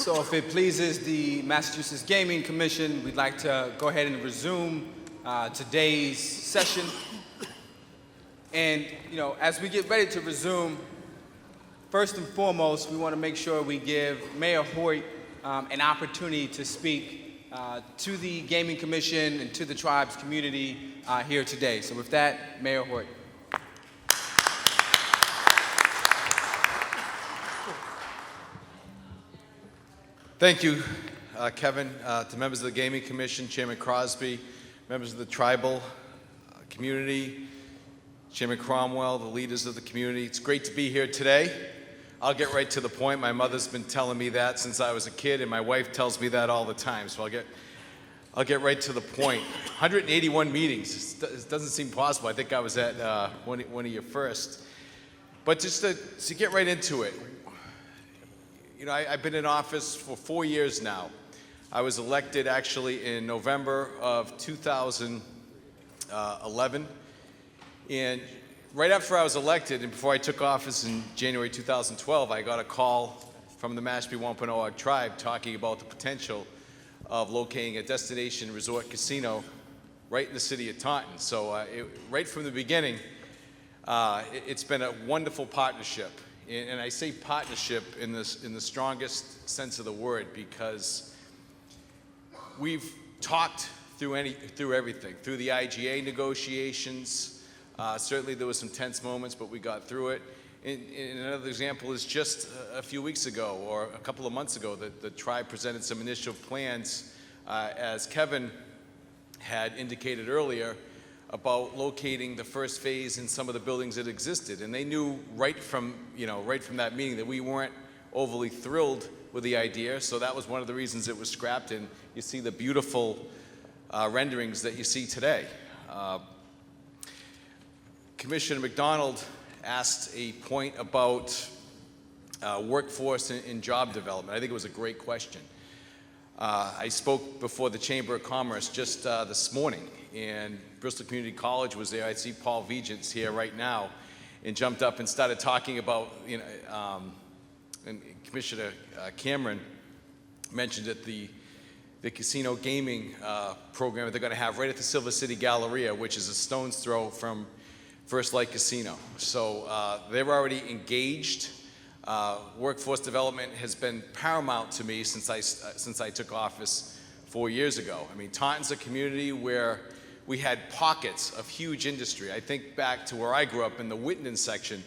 So if it pleases the Massachusetts Gaming Commission, we'd like to go ahead and resume today's session. And, as we get ready to resume, first and foremost, we want to make sure we give Mayor Hoyt an opportunity to speak to the Gaming Commission and to the tribe's community here today. So with that, Mayor Hoyt. Thank you, Kevin, to members of the Gaming Commission, Chairman Crosby, members of the tribal community, Chairman Cromwell, the leaders of the community. It's great to be here today. I'll get right to the point. My mother's been telling me that since I was a kid, and my wife tells me that all the time. So I'll get right to the point. 181 meetings. It doesn't seem possible. I think I was at one of your first. But just to get right into it, I've been in office for 4 years now. I was elected actually in November of 2011. And right after I was elected and before I took office in January 2012, I got a call from the Mashpee Wampanoag tribe talking about the potential of locating a destination resort casino right in the city of Taunton. So right from the beginning, it's been a wonderful partnership. And I say partnership in the strongest sense of the word because we've talked through everything, through the IGA negotiations. Certainly there were some tense moments, but we got through it. And another example is just a few weeks ago, or a couple of months ago, the tribe presented some initial plans, as Kevin had indicated earlier, about locating the first phase in some of the buildings that existed. And they knew right from that meeting that we weren't overly thrilled with the idea, so that was one of the reasons it was scrapped, and you see the beautiful renderings that you see today. Commissioner McDonald asked a point about workforce and job development. I think it was a great question. I spoke before the Chamber of Commerce just this morning, and Bristol Community College was there. I see Paul Vigents here right now, and jumped up and started talking about, and Commissioner Cameron mentioned that the casino gaming program that they're going to have right at the Silver City Galleria, which is a stone's throw from First Light Casino. So they're already engaged. Workforce development has been paramount to me since I took office 4 years ago. I mean, Taunton's a community where we had pockets of huge industry. I think back to where I grew up in the Whitenden section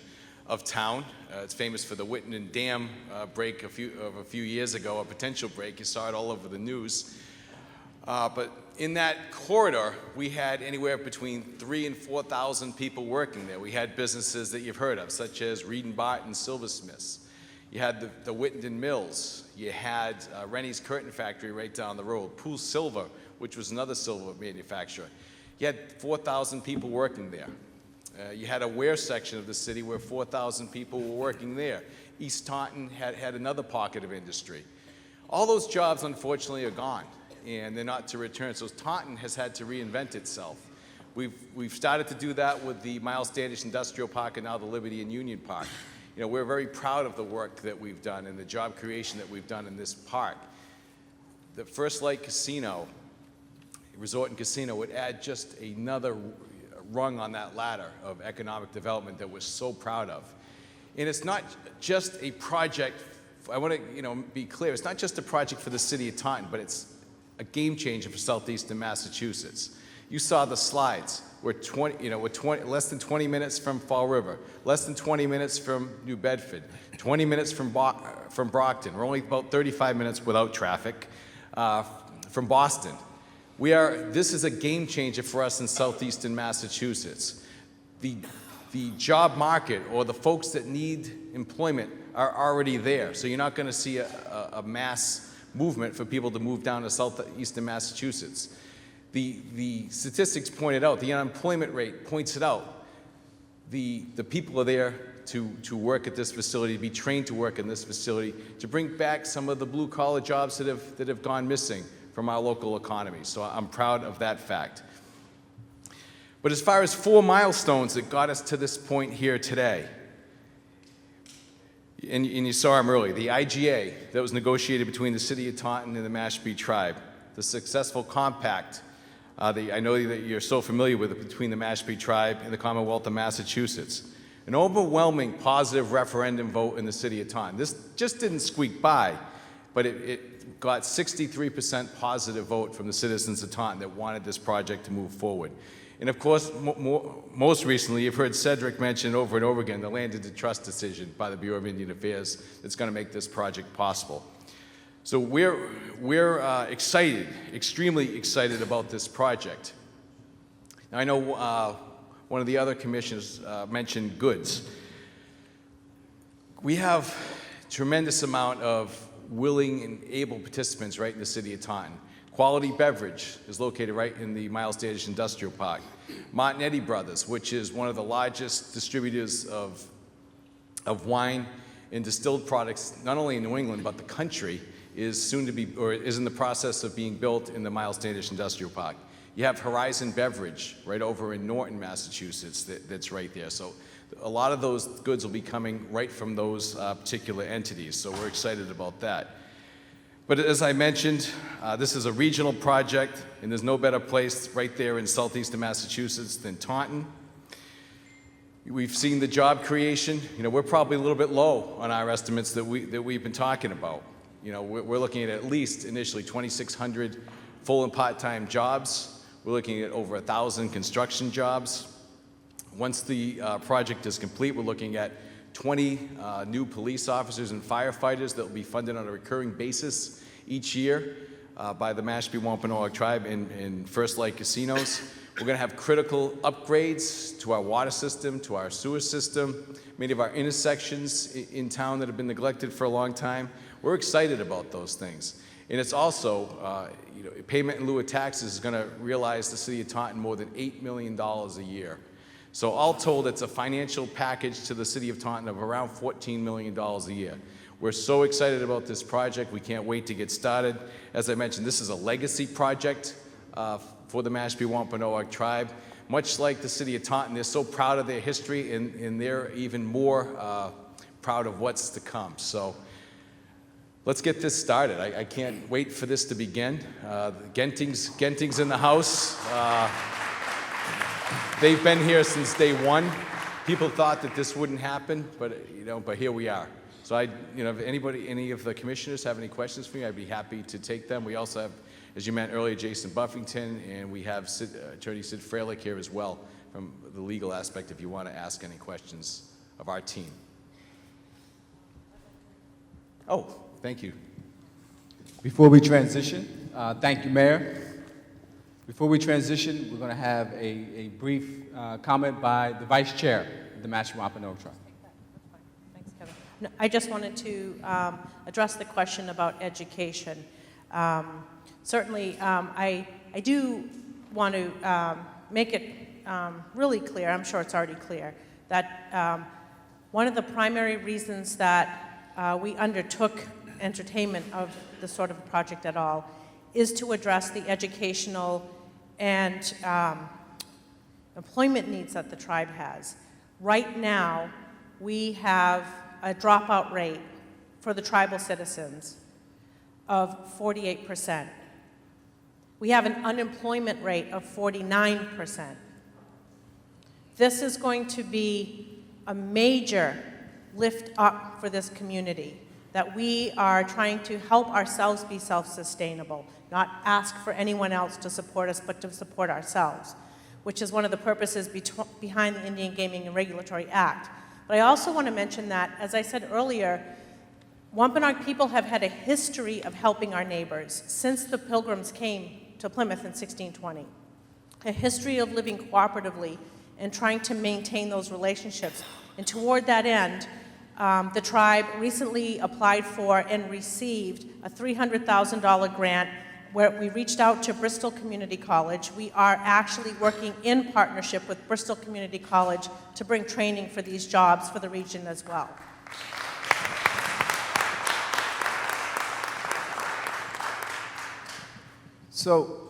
of town. It's famous for the Whitenden Dam break a few years ago, a potential break. You saw it all over the news. But in that corridor, we had anywhere between 3,000 and 4,000 people working there. We had businesses that you've heard of, such as Reed and Barton Silversmiths. You had the Whitenden Mills. You had Rennie's Curtain Factory right down the road. Pool Silver, which was another silver manufacturer. You had 4,000 people working there. You had a Ware section of the city where 4,000 people were working there. East Taunton had another pocket of industry. All those jobs, unfortunately, are gone, and they're not to return. So Taunton has had to reinvent itself. We've started to do that with the Miles Standish Industrial Park and now the Liberty and Union Park. We're very proud of the work that we've done and the job creation that we've done in this park. The First Light Casino, Resort and Casino, would add just another rung on that ladder of economic development that we're so proud of. And it's not just a project, I want to be clear, it's not just a project for the city of Taunton, but it's a game changer for southeastern Massachusetts. You saw the slides. We're less than 20 minutes from Fall River, less than 20 minutes from New Bedford, 20 minutes from Brockton. We're only about 35 minutes without traffic from Boston. This is a game changer for us in southeastern Massachusetts. The job market, or the folks that need employment, are already there. So you're not going to see a mass movement for people to move down to southeastern Massachusetts. The statistics point it out. The unemployment rate points it out. The people are there to work at this facility, to be trained to work in this facility, to bring back some of the blue-collar jobs that have gone missing from our local economy. So I'm proud of that fact. But as far as 4 milestones that got us to this point here today, and you saw him earlier, the IGA that was negotiated between the City of Taunton and the Mashpee Tribe, the successful compact I know that you're so familiar with it, between the Mashpee Tribe and the Commonwealth of Massachusetts. An overwhelming positive referendum vote in the City of Taunton. This just didn't squeak by, but it got 63% positive vote from the citizens of Taunton that wanted this project to move forward. And of course, most recently, you've heard Cedric mention over and over again the land into trust decision by the Bureau of Indian Affairs that's going to make this project possible. So we're excited, extremely excited about this project. Now, I know one of the other commissioners mentioned goods. We have a tremendous amount of willing and able participants right in the City of Taunton. Quality Beverage is located right in the Miles Standish Industrial Park. Martinetti Brothers, which is one of the largest distributors of wine and distilled products, not only in New England, but the country, is soon to be, or is in the process of being built in the Miles Standish Industrial Park. You have Horizon Beverage right over in Norton, Massachusetts, that's right there. So a lot of those goods will be coming right from those particular entities, so we're excited about that. But as I mentioned, this is a regional project, and there's no better place right there in southeastern Massachusetts than Taunton. We've seen the job creation. You know, we're probably a little bit low on our estimates that we've been talking about. You know, we're looking at least initially 2,600 full and part-time jobs. We're looking at over 1,000 construction jobs. Once the project is complete, we're looking at 20 new police officers and firefighters that will be funded on a recurring basis each year by the Mashpee Wampanoag Tribe in First Light Casinos. We're going to have critical upgrades to our water system, to our sewer system, many of our intersections in town that have been neglected for a long time. We're excited about those things. And it's also, payment in lieu of taxes is going to realize the City of Taunton more than $8 million a year. So all told, it's a financial package to the City of Taunton of around $14 million a year. We're so excited about this project. We can't wait to get started. As I mentioned, this is a legacy project for the Mashpee Wampanoag Tribe. Much like the City of Taunton, they're so proud of their history, and they're even more proud of what's to come. So let's get this started. I can't wait for this to begin. Genting's in the house. They've been here since day one. People thought that this wouldn't happen, but here we are. So if any of the commissioners have any questions for me, I'd be happy to take them. We also have, as you meant earlier, Jason Buffington, and we have Attorney Sid Freilich here as well from the legal aspect if you want to ask any questions of our team. Oh, thank you. Before we transition, thank you, Mayor. Before we transition, we're going to have a brief comment by the Vice Chair of the Mashpee Wampanoag Tribe. Thanks, Kevin. No, I just wanted to address the question about education. Certainly, I do want to make it really clear, I'm sure it's already clear, that one of the primary reasons that we undertook entertainment of this sort of project at all is to address the educational and employment needs that the tribe has. Right now, we have a dropout rate for the tribal citizens of 48%. We have an unemployment rate of 49%. This is going to be a major lift up for this community, that we are trying to help ourselves be self-sustainable, not ask for anyone else to support us, but to support ourselves, which is one of the purposes behind the Indian Gaming and Regulatory Act. But I also want to mention that, as I said earlier, Wampanoag people have had a history of helping our neighbors since the Pilgrims came to Plymouth in 1620. A history of living cooperatively and trying to maintain those relationships. And toward that end, the tribe recently applied for and received a $300,000 grant where we reached out to Bristol Community College. We are actually working in partnership with Bristol Community College to bring training for these jobs for the region as well. So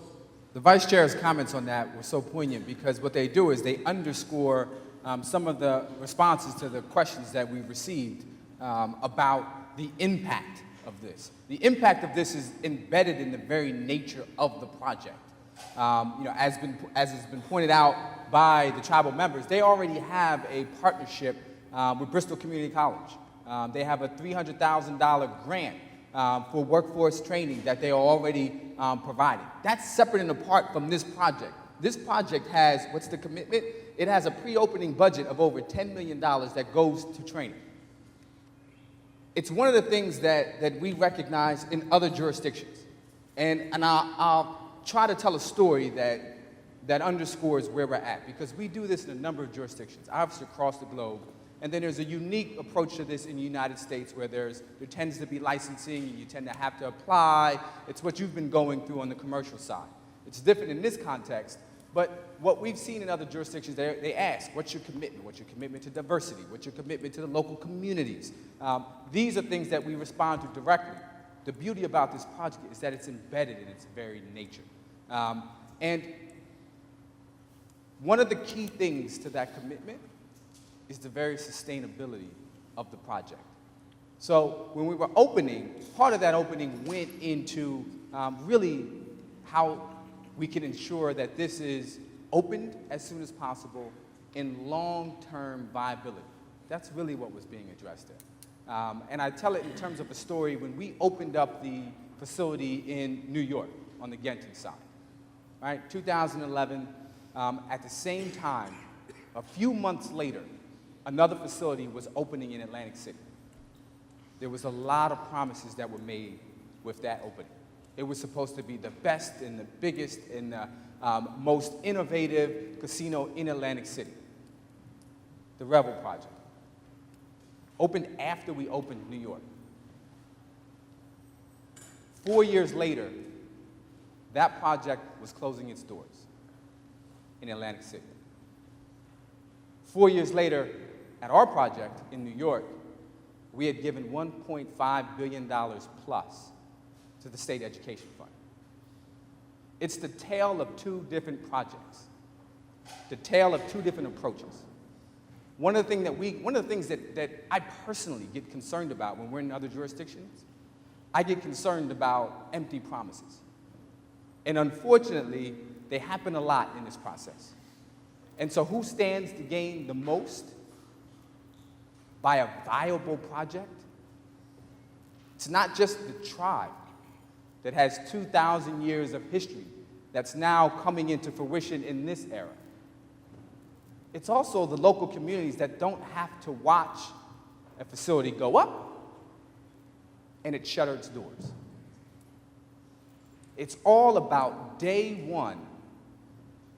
the Vice Chair's comments on that were so poignant because what they do is they underscore some of the responses to the questions that we've received about the impact of this. The impact of this is embedded in the very nature of the project. As has been pointed out by the tribal members, they already have a partnership with Bristol Community College. They have a $300,000 grant for workforce training that they are already providing. That's separate and apart from this project. This project has, what's the commitment? It has a pre-opening budget of over $10 million that goes to training. It's one of the things that we recognize in other jurisdictions. And I'll try to tell a story that underscores where we're at, because we do this in a number of jurisdictions, obviously across the globe. And then there's a unique approach to this in the United States where there tends to be licensing, and you tend to have to apply. It's what you've been going through on the commercial side. It's different in this context, but what we've seen in other jurisdictions, they ask, what's your commitment? What's your commitment to diversity? What's your commitment to the local communities? These are things that we respond to directly. The beauty about this project is that it's embedded in its very nature. And one of the key things to that commitment is the very sustainability of the project. So when we were opening, part of that opening went into really how we can ensure that this is opened as soon as possible in long-term viability. That's really what was being addressed there. And I tell it in terms of a story when we opened up the facility in New York on the Genting side, right? 2011, at the same time, a few months later, another facility was opening in Atlantic City. There was a lot of promises that were made with that opening. It was supposed to be the best and the biggest and the most innovative casino in Atlantic City, the Revel Project. Opened after we opened New York. 4 years later, that project was closing its doors in Atlantic City. 4 years later, at our project in New York, we had given $1.5 billion plus to the state education fund. It's the tale of two different projects, the tale of two different approaches. One of the things that I personally get concerned about when we're in other jurisdictions, I get concerned about empty promises. And unfortunately, they happen a lot in this process. And so who stands to gain the most by a viable project? It's not just the tribe that has 2,000 years of history that's now coming into fruition in this era. It's also the local communities that don't have to watch a facility go up and it shutter its doors. It's all about day one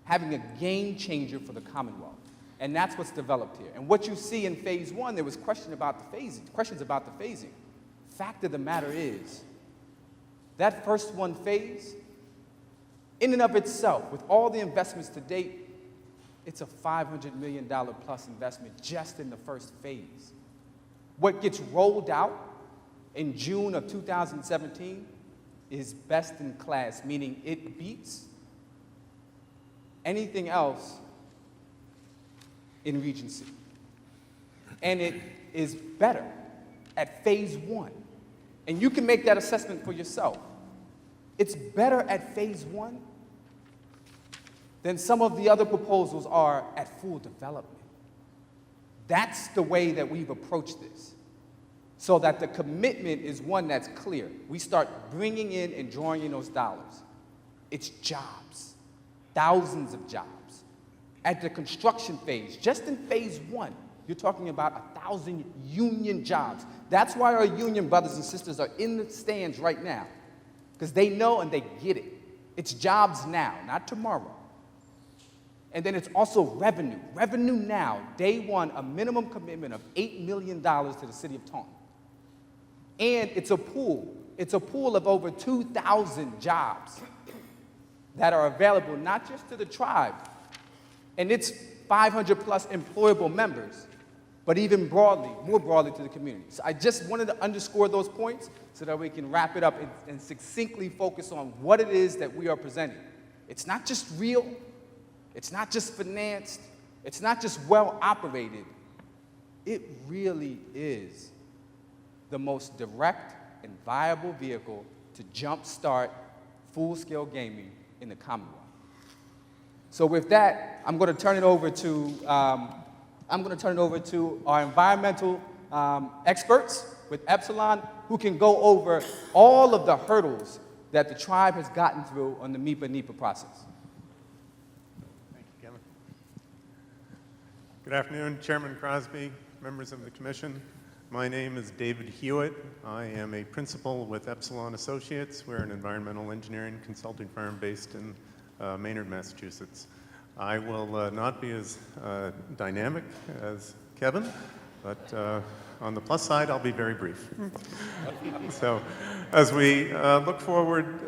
having a game changer for the Commonwealth. And that's what's developed here. And what you see in phase one, there was questions about the phasing. Fact of the matter is, that first one phase, in and of itself, with all the investments to date, it's a $500 million plus investment just in the first phase. What gets rolled out in June of 2017 is best in class, meaning it beats anything else in Regency. And it is better at phase one. And you can make that assessment for yourself. It's better at phase one than some of the other proposals are at full development. That's the way that we've approached this, so that the commitment is one that's clear. We start bringing in and drawing in those dollars. It's jobs, thousands of jobs. At the construction phase, just in phase one, you're talking about 1,000 union jobs. That's why our union brothers and sisters are in the stands right now, because they know and they get it. It's jobs now, not tomorrow. And then it's also revenue. Revenue now, day one, a minimum commitment of $8 million to the city of Taunton. And it's a pool. It's a pool of over 2,000 jobs that are available not just to the tribe and its 500 plus employable members, but even broadly, more broadly to the community. So I just wanted to underscore those points so that we can wrap it up and succinctly focus on what it is that we are presenting. It's not just real, it's not just financed, it's not just well operated. It really is the most direct and viable vehicle to jumpstart full-scale gaming in the Commonwealth. So with that, I'm going to turn it over to our environmental experts with Epsilon, who can go over all of the hurdles that the tribe has gotten through on the MIPA-NEPA process. Thank you, Kevin. Good afternoon, Chairman Crosby, members of the Commission. My name is David Hewitt. I am a principal with Epsilon Associates. We're an environmental engineering consulting firm based in Maynard, Massachusetts. I will not be as dynamic as Kevin, but on the plus side, I'll be very brief. So, as we look forward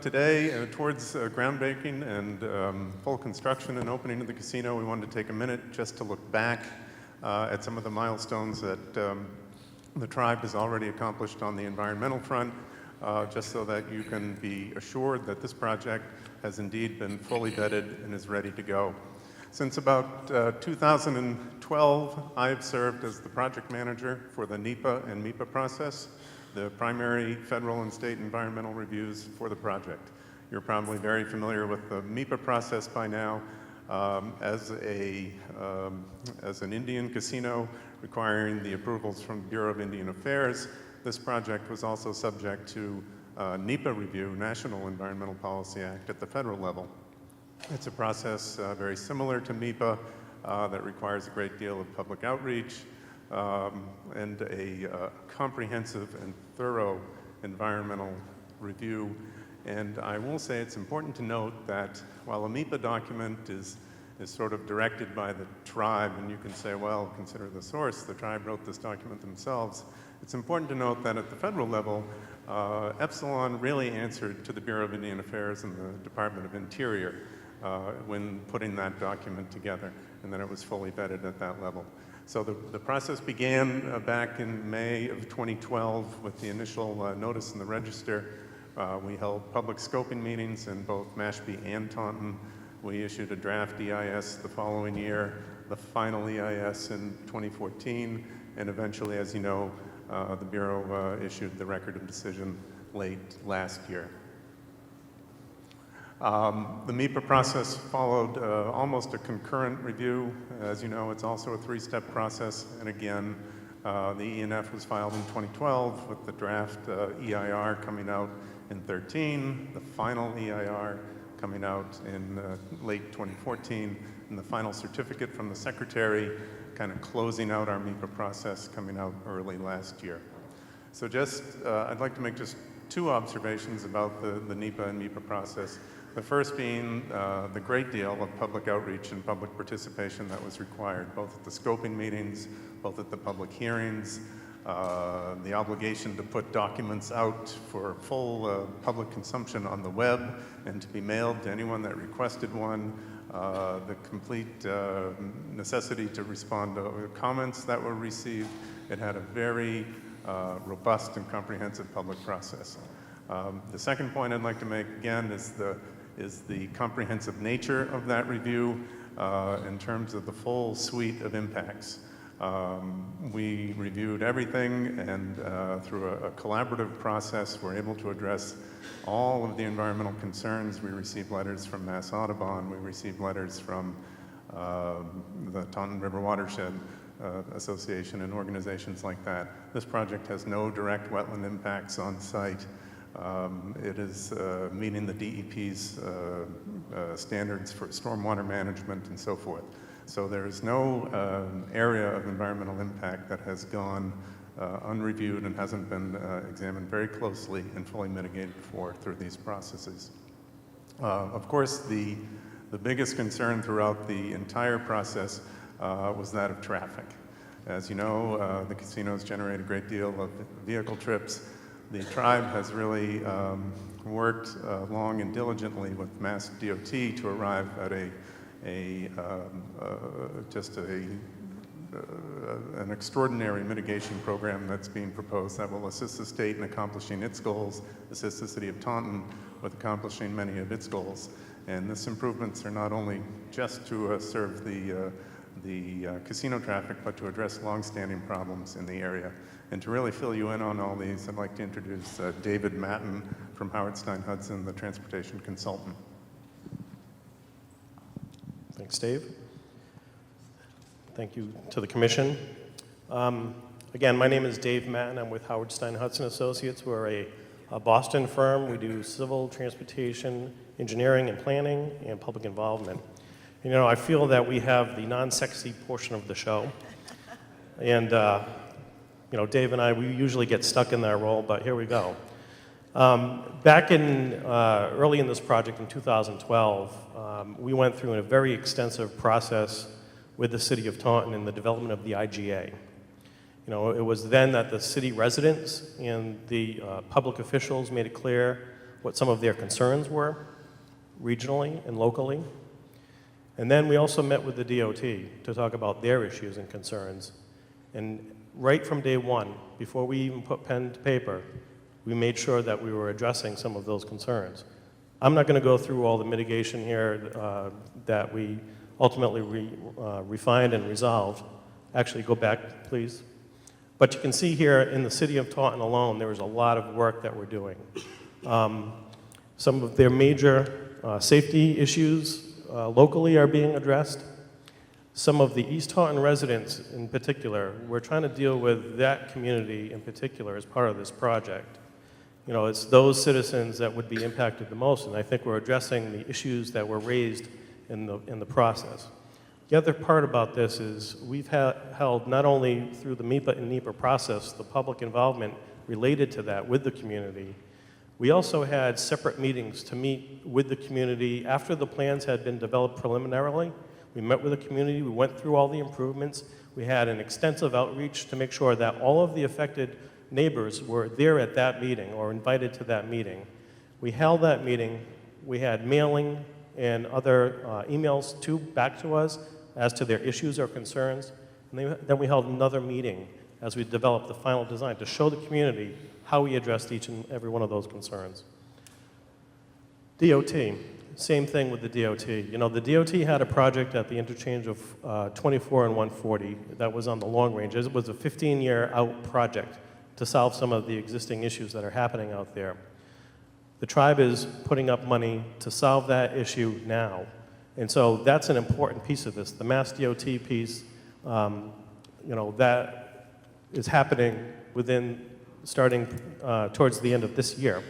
today towards groundbreaking and full construction and opening of the casino, we wanted to take a minute just to look back at some of the milestones that the tribe has already accomplished on the environmental front, just so that you can be assured that this project has indeed been fully vetted and is ready to go. Since about 2012, I have served as the project manager for the NEPA and MIPA process, the primary federal and state environmental reviews for the project. You're probably very familiar with the MIPA process by now. As an Indian casino requiring the approvals from the Bureau of Indian Affairs, this project was also subject to NEPA review, National Environmental Policy Act, at the federal level. It's a process very similar to MIPA that requires a great deal of public outreach and a comprehensive and thorough environmental review. And I will say it's important to note that while a MIPA document is sort of directed by the tribe, and you can say, well, consider the source, the tribe wrote this document themselves, it's important to note that at the federal level, Epsilon really answered to the Bureau of Indian Affairs and the Department of Interior when putting that document together, and then it was fully vetted at that level. So the process began back in May of 2012 with the initial notice in the Register. We held public scoping meetings in both Mashpee and Taunton. We issued a draft EIS the following year, the final EIS in 2014, and eventually, as you know, the Bureau issued the record of decision late last year. The MIPA process followed almost a concurrent review. As you know, it's also a three-step process, and again, the ENF was filed in 2012 with the draft EIR coming out in 2013, the final EIR coming out in late 2014, and the final certificate from the Secretary kind of closing out our MIPA process coming out early last year. So just, I'd like to make just two observations about the NEPA and MIPA process. The first being the great deal of public outreach and public participation that was required, both at the scoping meetings, both at the public hearings, the obligation to put documents out for full public consumption on the web and to be mailed to anyone that requested one, the complete necessity to respond to comments that were received. It had a very robust and comprehensive public process. The second point I'd like to make, again, is the comprehensive nature of that review in terms of the full suite of impacts. We reviewed everything, and through a collaborative process, we're able to address all of the environmental concerns. We received letters from Mass Audubon. We received letters from the Taunton River Watershed Association and organizations like that. This project has no direct wetland impacts on site. It is meeting the DEP's standards for stormwater management and so forth. So there is no area of environmental impact that has gone unreviewed and hasn't been examined very closely and fully mitigated for through these processes. Of course, the biggest concern throughout the entire process was that of traffic. As you know, the casinos generate a great deal of vehicle trips. The tribe has really worked long and diligently with Mass DOT to arrive at an extraordinary mitigation program that's being proposed that will assist the state in accomplishing its goals, assist the city of Taunton with accomplishing many of its goals. And these improvements are not only just to serve the the casino traffic, but to address longstanding problems in the area. And to really fill you in on all these, I'd like to introduce David Matten from Howard Stein Hudson, the transportation consultant. Thanks, Dave. Thank you to the commission. Again, my name is Dave Matten. I'm with Howard Stein Hudson Associates. We're a Boston firm. We do civil, transportation, engineering and planning, and public involvement. You know, I feel that we have the non-sexy portion of the show. And, you know, Dave and I, we usually get stuck in that role, but here we go. Back in, early in this project in 2012, we went through a very extensive process with the city of Taunton in the development of the IGA. You know, it was then that the city residents and the public officials made it clear what some of their concerns were, regionally and locally. And then we also met with the DOT to talk about their issues and concerns. And right from day one, before we even put pen to paper, we made sure that we were addressing some of those concerns. I'm not going to go through all the mitigation here that we ultimately refined and resolved. Actually, go back, please. But you can see here in the city of Taunton alone, there is a lot of work that we're doing. Some of their major safety issues locally are being addressed. Some of the East Taunton residents in particular, we're trying to deal with that community in particular as part of this project. You know, it's those citizens that would be impacted the most, and I think we're addressing the issues that were raised in the process. The other part about this is we've held not only through the MEPA and NEPA process, the public involvement related to that with the community, we also had separate meetings to meet with the community after the plans had been developed preliminarily. We met with the community, we went through all the improvements, we had an extensive outreach to make sure that all of the affected neighbors were there at that meeting or invited to that meeting. We held that meeting, we had mailing and other emails back to us as to their issues or concerns, and then we held another meeting as we developed the final design to show the community how we addressed each and every one of those concerns. DOT, same thing with the DOT. You know, the DOT had a project at the interchange of 24 and 140 that was on the long range. It was a 15-year out project to solve some of the existing issues that are happening out there. The tribe is putting up money to solve that issue now. And so that's an important piece of this. The Mass DOT piece, you know, that is happening starting towards the end of this year.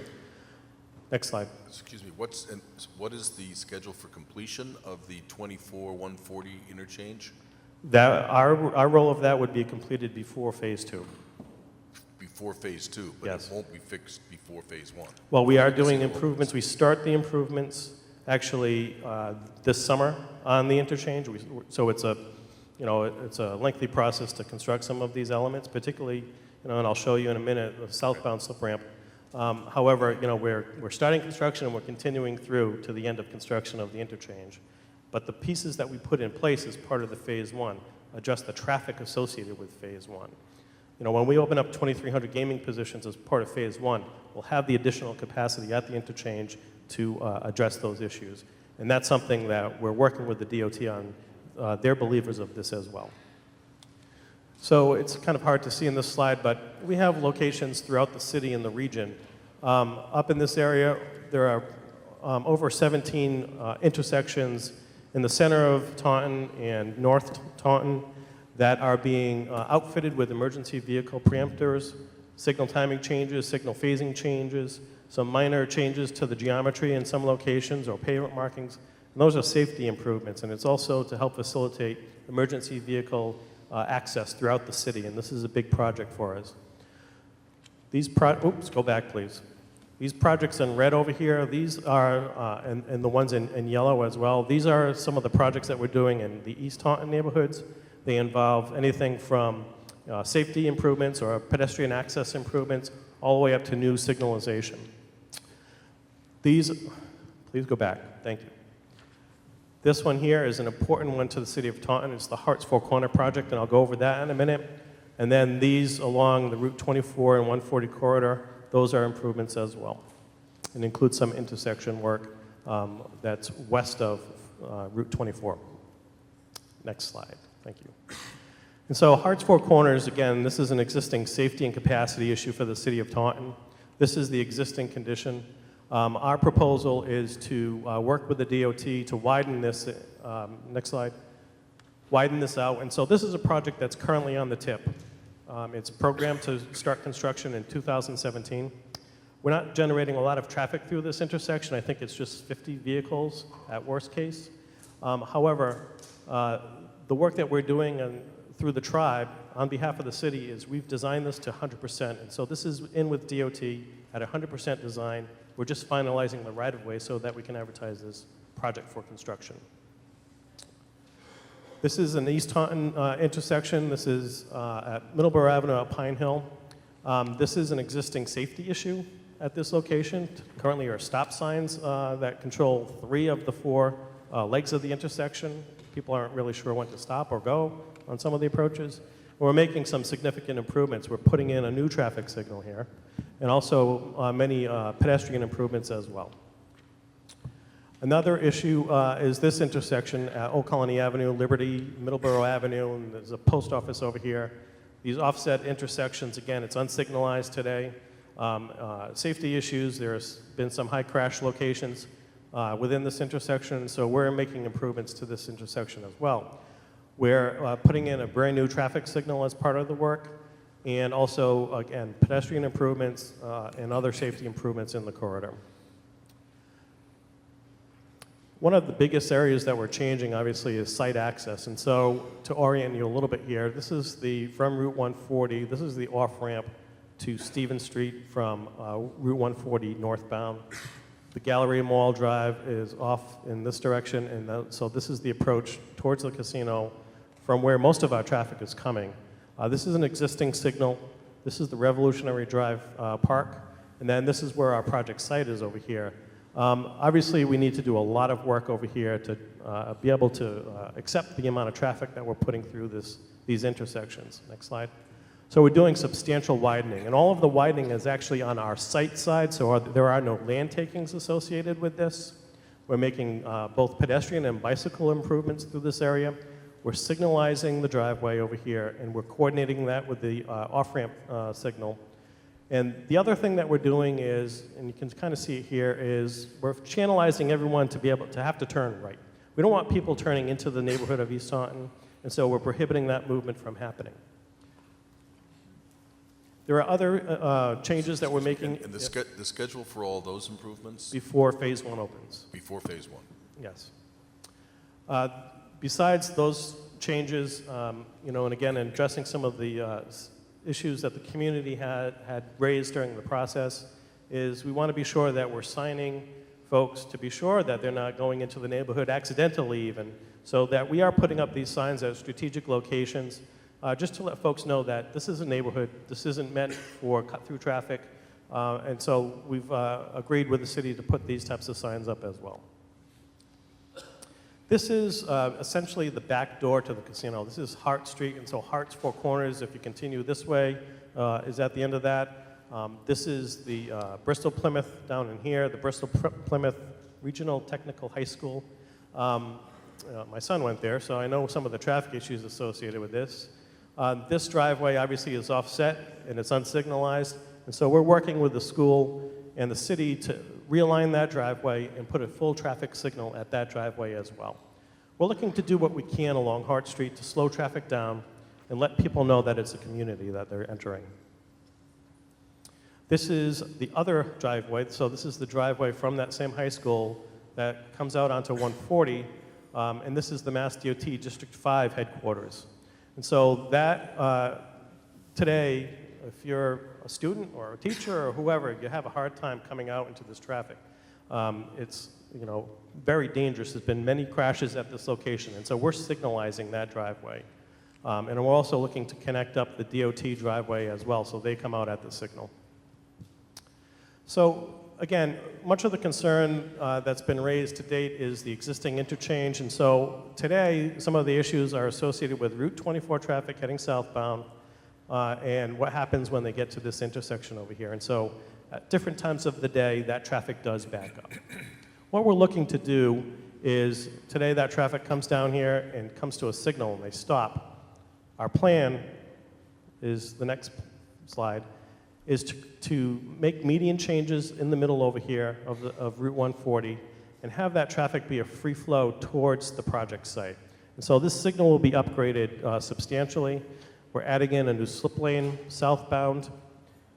Next slide. Excuse me, what is the schedule for completion of the 24-140 interchange? Our role of that would be completed before phase 2. Before phase 2, but Yes. it won't be fixed before phase 1. Well, we are doing improvements. We start the improvements actually this summer on the interchange. So it's a, you know, it's a lengthy process to construct some of these elements, particularly, you know, and I'll show you in a minute the southbound slip ramp. However, you know, we're starting construction and we're continuing through to the end of construction of the interchange. But the pieces that we put in place as part of the phase 1 address the traffic associated with phase 1. You know, when we open up 2,300 gaming positions as part of phase 1, we'll have the additional capacity at the interchange to address those issues. And that's something that we're working with the DOT on. They're believers of this as well. So it's kind of hard to see in this slide, but we have locations throughout the city and the region. Up in this area, there are over 17 intersections in the center of Taunton and North Taunton that are being outfitted with emergency vehicle preemptors, signal timing changes, signal phasing changes, some minor changes to the geometry in some locations or pavement markings. And those are safety improvements, and it's also to help facilitate emergency vehicle access throughout the city, and this is a big project for us. Oops, go back, please. These projects in red over here, these are, and the ones in yellow as well, these are some of the projects that we're doing in the East Taunton neighborhoods. They involve anything from safety improvements or pedestrian access improvements all the way up to new signalization. These, please go back, thank you. This one here is an important one to the city of Taunton. It's the Harts Four Corner project, and I'll go over that in a minute. And then these along the Route 24 and 140 corridor, those are improvements as well. And include some intersection work that's west of Route 24. Next slide. Thank you. And so Hart's Four Corners, again, this is an existing safety and capacity issue for the city of Taunton. This is the existing condition. Our proposal is to work with the DOT to widen this, next slide, widen this out. And so this is a project that's currently on the tip. It's programmed to start construction in 2017. We're not generating a lot of traffic through this intersection. I think it's just 50 vehicles at worst case. However, the work that we're doing through the tribe on behalf of the city is we've designed this to 100%. And so this is in with DOT at 100% design. We're just finalizing the right-of-way so that we can advertise this project for construction. This is an East Taunton intersection. This is at Middleborough Avenue at Pine Hill. This is an existing safety issue at this location. Currently are stop signs that control 3 of the 4 legs of the intersection. People aren't really sure when to stop or go on some of the approaches. We're making some significant improvements. We're putting in a new traffic signal here, and also many pedestrian improvements as well. Another issue is this intersection at Old Colony Avenue, Liberty, Middleborough Avenue, and there's a post office over here. These offset intersections, again, it's unsignalized today. Safety issues, there's been some high crash locations within this intersection, so we're making improvements to this intersection as well. We're putting in a brand new traffic signal as part of the work, and also, again, pedestrian improvements and other safety improvements in the corridor. One of the biggest areas that we're changing, obviously, is site access. And so, to orient you a little bit here, this is from Route 140, this is the off-ramp to Stevens Street from Route 140 northbound. The Galleria Mall Drive is off in this direction, and so this is the approach towards the casino from where most of our traffic is coming. This is an existing signal. This is the Revolutionary Drive Park, and then this is where our project site is over here. Obviously, we need to do a lot of work over here to be able to accept the amount of traffic that we're putting through these intersections. Next slide. So we're doing substantial widening, and all of the widening is actually on our site side, so there are no land takings associated with this. We're making both pedestrian and bicycle improvements through this area. We're signalizing the driveway over here, and we're coordinating that with the off-ramp signal. And the other thing that we're doing is, and you can kind of see it here, is we're channelizing everyone to be able to have to turn right. We don't want people turning into the neighborhood of East Taunton, and so we're prohibiting that movement from happening. There are other changes that we're making. And the schedule for all those improvements? Before Phase 1 opens. Before Phase 1? Yes. Besides those changes, and again, addressing some of the issues that the community had raised during the process, is we want to be sure that we're signing folks to be sure that they're not going into the neighborhood accidentally even, so that we are putting up these signs at strategic locations, just to let folks know that this is a neighborhood, this isn't meant for cut-through traffic, and so we've agreed with the city to put these types of signs up as well. This is essentially the back door to the casino. This is Hart Street, and so Hart's Four Corners, if you continue this way, is at the end of that. This is the Bristol Plymouth down in here, the Bristol Plymouth Regional Technical High School. My son went there, so I know some of the traffic issues associated with this. This driveway obviously is offset and it's unsignalized, and so we're working with the school and the city to realign that driveway and put a full traffic signal at that driveway as well. We're looking to do what we can along Hart Street to slow traffic down and let people know that it's a community that they're entering. This is the other driveway, so this is the driveway from that same high school that comes out onto 140, and this is the Mass DOT District 5 headquarters. And so that, today, if you're a student or a teacher or whoever, you have a hard time coming out into this traffic. It's very dangerous. There's been many crashes at this location, and so we're signalizing that driveway. And we're also looking to connect up the DOT driveway as well, so they come out at the signal. So again, much of the concern that's been raised to date is the existing interchange, and so today, some of the issues are associated with Route 24 traffic heading southbound, and what happens when they get to this intersection over here. And so at different times of the day, that traffic does back up. What we're looking to do is today that traffic comes down here and comes to a signal and they stop. Our plan is, the next slide, is to make median changes in the middle over here of Route 140 and have that traffic be a free flow towards the project site. And so this signal will be upgraded substantially. We're adding in a new slip lane southbound,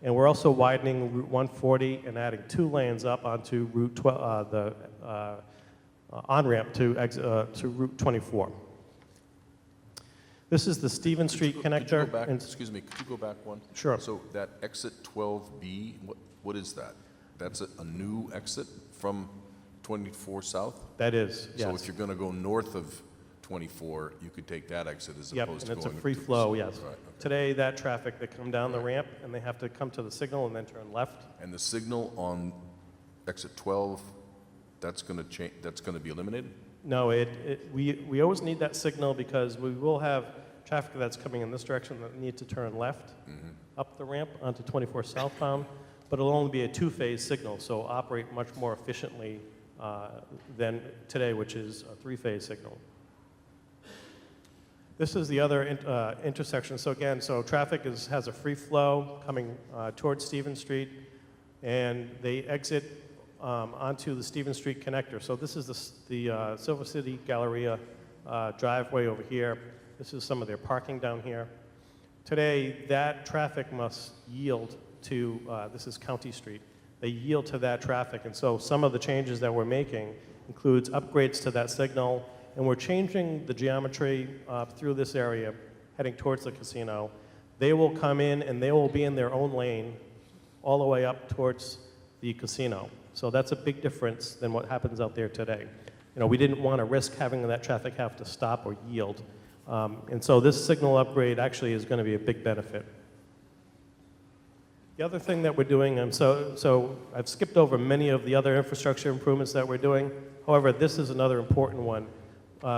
and we're also widening Route 140 and adding 2 lanes up onto Route 12, the on-ramp to Route 24. This is the Stevens Street Could you connector. go back, and- excuse me, could you go back one? Sure. So that exit 12B, what is that? That's a new exit from 24 South? That is, yes. So if you're going to go north of 24, you could take that exit as Yep, opposed and to it's a going... free to- flow, yes. Right, okay. Today, that traffic, they come down the ramp, and they have to come to the signal and then turn left. And the signal on exit 12, that's going to change, that's going to be eliminated? No, we always need that signal because we will have traffic that's coming in this direction that need to turn left up the ramp onto 24 southbound, but it'll only be a 2-phase signal, so operate much more efficiently than today, which is a 3-phase signal. This is the other intersection. So again, traffic has a free flow coming towards Stevens Street, and they exit onto the Stevens Street connector. So this is the Silver City Galleria driveway over here. This is some of their parking down here. Today, that traffic must yield to, this is County Street. They yield to that traffic, and so some of the changes that we're making includes upgrades to that signal, and we're changing the geometry through this area, heading towards the casino. They will come in and they will be in their own lane all the way up towards the casino. So that's a big difference than what happens out there today. You know, we didn't want to risk having that traffic have to stop or yield. And so this signal upgrade actually is going to be a big benefit. The other thing that we're doing, so I've skipped over many of the other infrastructure improvements that we're doing. However, this is another important one.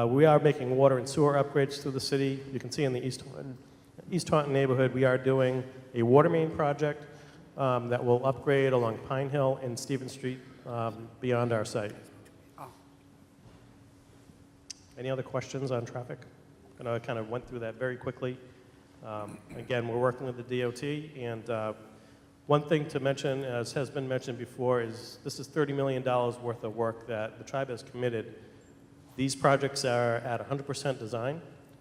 We are making water and sewer upgrades through the city. You can see in the East Taunton neighborhood, we are doing a water main project that will upgrade along Pine Hill and Stevens Street beyond our site. Any other questions on traffic? I know I kind of went through that very quickly. Again, we're working with the DOT, and one thing to mention, as has been mentioned before, is this is $30 million worth of work that the tribe has committed. These projects are at 100% design,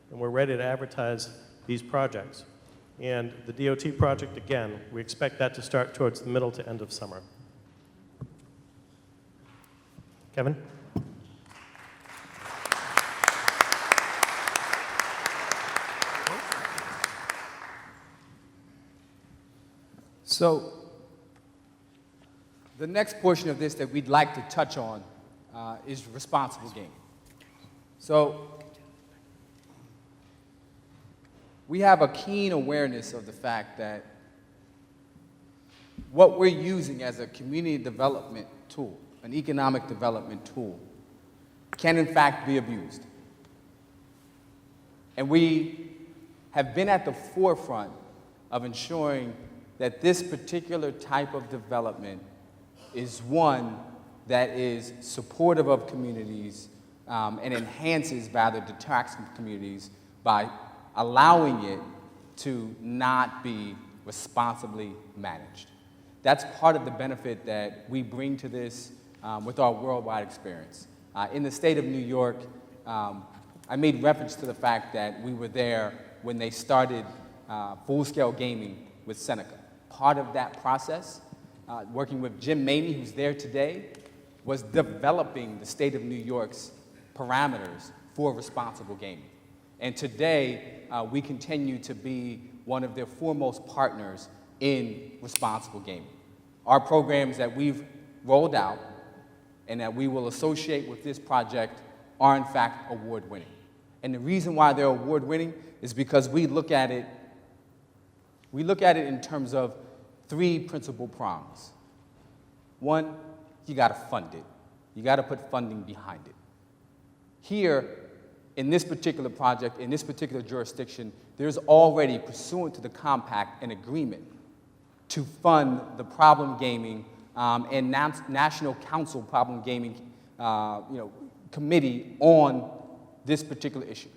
and we're ready to advertise these projects. And the DOT project, again, we expect that to start towards the middle to end of summer. Kevin? So the next portion of this that we'd like to touch on is responsible gaming. So we have a keen awareness of the fact that what we're using as a community development tool, an economic development tool, can in fact be abused. And we have been at the forefront of ensuring that this particular type of development is one that is supportive of communities and enhances rather detracts from communities by allowing it to not be responsibly managed. That's part of the benefit that we bring to this with our worldwide experience. In the state of New York, I made reference to the fact that we were there when they started full-scale gaming with Seneca. Part of that process, working with Jim Maney, who's there today, was developing the state of New York's parameters for responsible gaming. And today, we continue to be one of their foremost partners in responsible gaming. Our programs that we've rolled out and that we will associate with this project are in fact award-winning. And the reason why they're award-winning is because we look at it in terms of 3 principal prongs. One, you gotta fund it. You gotta put funding behind it. Here, in this particular project, in this particular jurisdiction, there's already, pursuant to the compact, an agreement to fund the problem gaming and National Council problem gaming committee on this particular issue.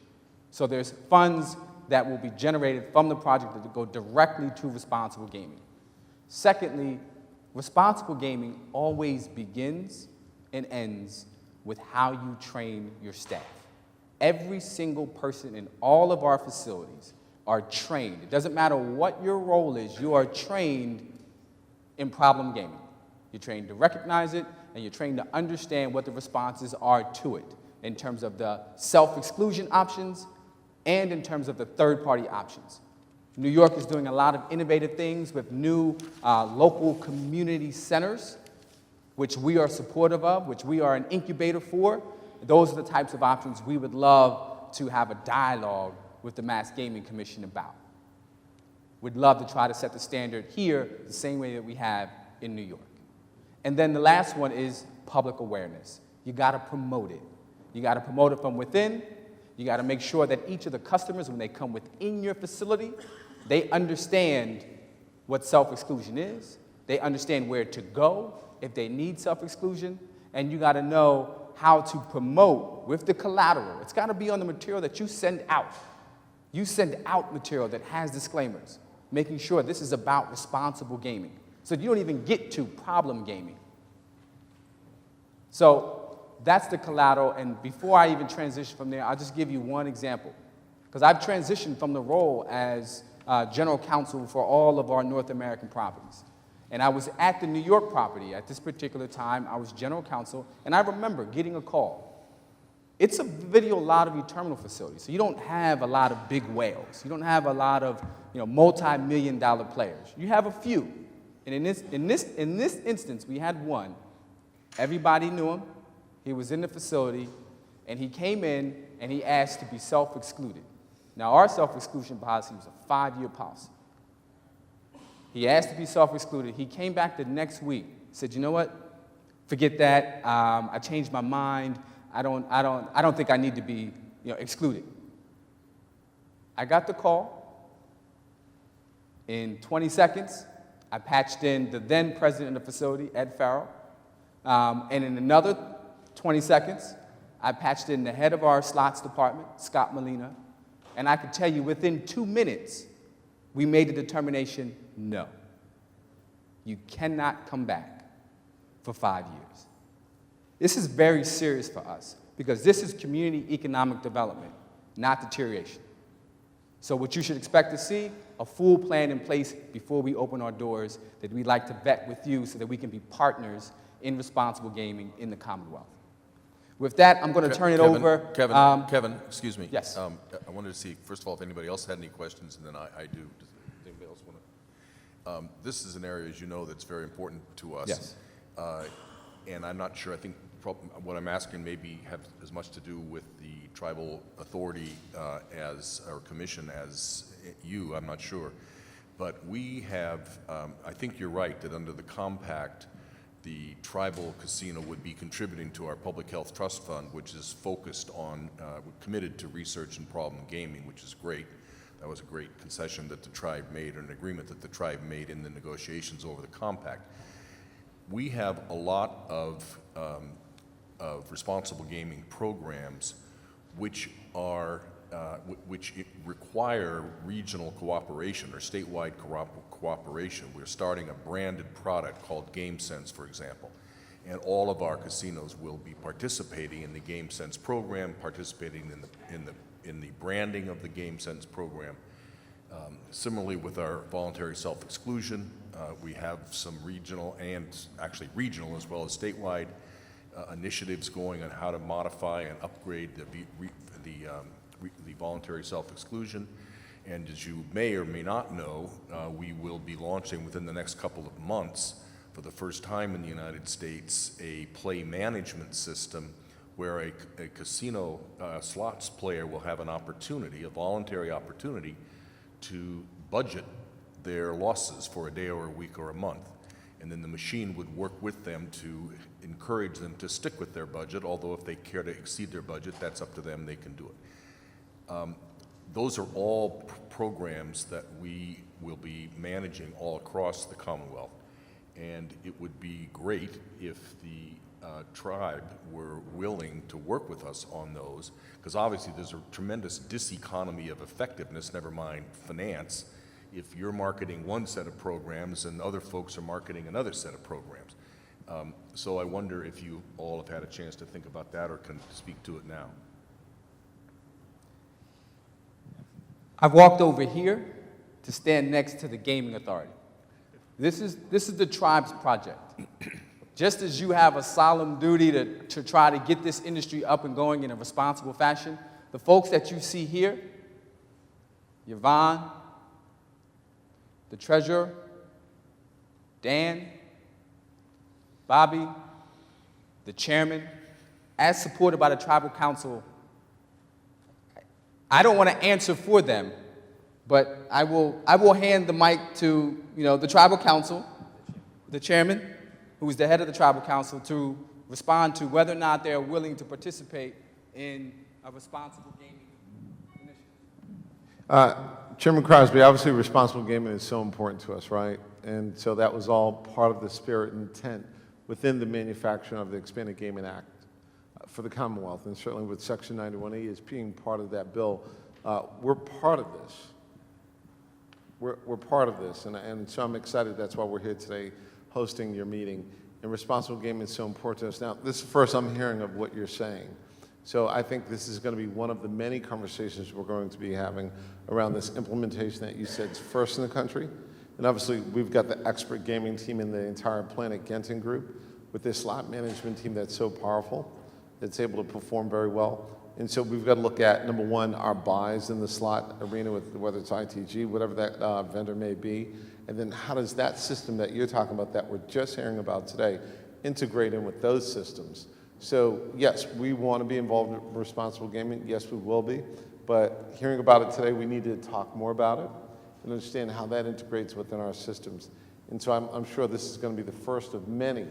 So there's funds that will be generated from the project that go directly to responsible gaming. Secondly, responsible gaming always begins and ends with how you train your staff. Every single person in all of our facilities are trained. It doesn't matter what your role is, you are trained in problem gaming. You're trained to recognize it, and you're trained to understand what the responses are to it in terms of the self-exclusion options and in terms of the third-party options. New York is doing a lot of innovative things with new local community centers, which we are supportive of, which we are an incubator for. Those are the types of options we would love to have a dialogue with the Mass Gaming Commission about. We'd love to try to set the standard here the same way that we have in New York. And then the last one is public awareness. You gotta promote it. You gotta promote it from within. You gotta make sure that each of the customers, when they come within your facility, they understand what self-exclusion is. They understand where to go if they need self-exclusion. And you gotta know how to promote with the collateral. It's gotta be on the material that you send out. You send out material that has disclaimers, making sure this is about responsible gaming. So you don't even get to problem gaming. So that's the collateral, and before I even transition from there, I'll just give you one example. Because I've transitioned from the role as general counsel for all of our North American properties. And I was at the New York property at this particular time. I was general counsel, and I remember getting a call. It's a video lottery terminal facility, so you don't have a lot of big whales. You don't have a lot of multi-million-dollar players. You have a few. And in this instance, we had one. Everybody knew him. He was in the facility, and he came in, and he asked to be self-excluded. Now, our self-exclusion policy was a 5-year policy. He asked to be self-excluded. He came back the next week, said, you know what? Forget that. I changed my mind. I don't think I need to be excluded. I got the call. In 20 seconds, I patched in the then president of the facility, Ed Farrell. And in another 20 seconds, I patched in the head of our slots department, Scott Molina. And I could tell you within 2 minutes, we made the determination, no. You cannot come back for 5 years. This is very serious for us because this is community economic development, not deterioration. So what you should expect to see, a full plan in place before we open our doors that we'd like to vet with you so that we can be partners in responsible gaming in the Commonwealth. With that, I'm going to turn it over. Kevin, excuse me. Yes. I wanted to see, first of all, if anybody else had any questions, and then I do. Does anybody else want to? This is an area, as you know, that's very important to us. Yes. And I'm not sure, I think what I'm asking maybe have as much to do with the tribal authority or commission as you, I'm not sure. But we have, I think you're right, that under the compact, the tribal casino would be contributing to our public health trust fund, which is focused on, committed to research and problem gaming, which is great. That was a great concession that the tribe made, or an agreement that the tribe made in the negotiations over the compact. We have a lot of responsible gaming programs which are which require regional cooperation or statewide cooperation. We're starting a branded product called GameSense, for example, and all of our casinos will be participating in the GameSense program, participating in the branding of the GameSense program. Similarly, with our voluntary self-exclusion, we have some regional and actually regional as well as statewide initiatives going on how to modify and upgrade the voluntary self-exclusion. And as you may or may not know, we will be launching within the next couple of months, for the first time in the United States, a play management system where a casino slots player will have an opportunity, a voluntary opportunity, to budget their losses for a day or a week or a month. And then the machine would work with them to encourage them to stick with their budget, although if they care to exceed their budget, that's up to them, they can do it. Those are all programs that we will be managing all across the Commonwealth. And it would be great if the tribe were willing to work with us on those, because obviously there's a tremendous diseconomy of effectiveness, never mind finance, if you're marketing one set of programs and other folks are marketing another set of programs. So I wonder if you all have had a chance to think about that or can speak to it now. I've walked over here to stand next to the Gaming Authority. This is the tribe's project. Just as you have a solemn duty to try to get this industry up and going in a responsible fashion, the folks that you see here, Yvonne, the treasurer, Dan, Bobby, the chairman, as supported by the tribal council, I don't want to answer for them, but I will hand the mic to the tribal council, the chairman, who is the head of the tribal council, to respond to whether or not they are willing to participate in a responsible gaming initiative. Chairman Crosby, obviously responsible gaming is so important to us, right? And so that was all part of the spirit and intent within the manufacturing of the Expanded Gaming Act for the Commonwealth, and certainly with Section 91E as being part of that bill. We're part of this. We're part of this, and so I'm excited. That's why we're here today hosting your meeting. And responsible gaming is so important to us. Now, this is the first I'm hearing of what you're saying. So I think this is going to be one of the many conversations we're going to be having around this implementation that you said is first in the country. And obviously, we've got the expert gaming team in the entire Planet Genting group with this slot management team that's so powerful, that's able to perform very well. And so we've got to look at, number one, our buys in the slot arena, with whether it's ITG, whatever that vendor may be, and then how does that system that you're talking about, that we're just hearing about today, integrate in with those systems? So yes, we want to be involved in responsible gaming. Yes, we will be. But hearing about it today, we need to talk more about it and understand how that integrates within our systems. And so I'm sure this is going to be the first of many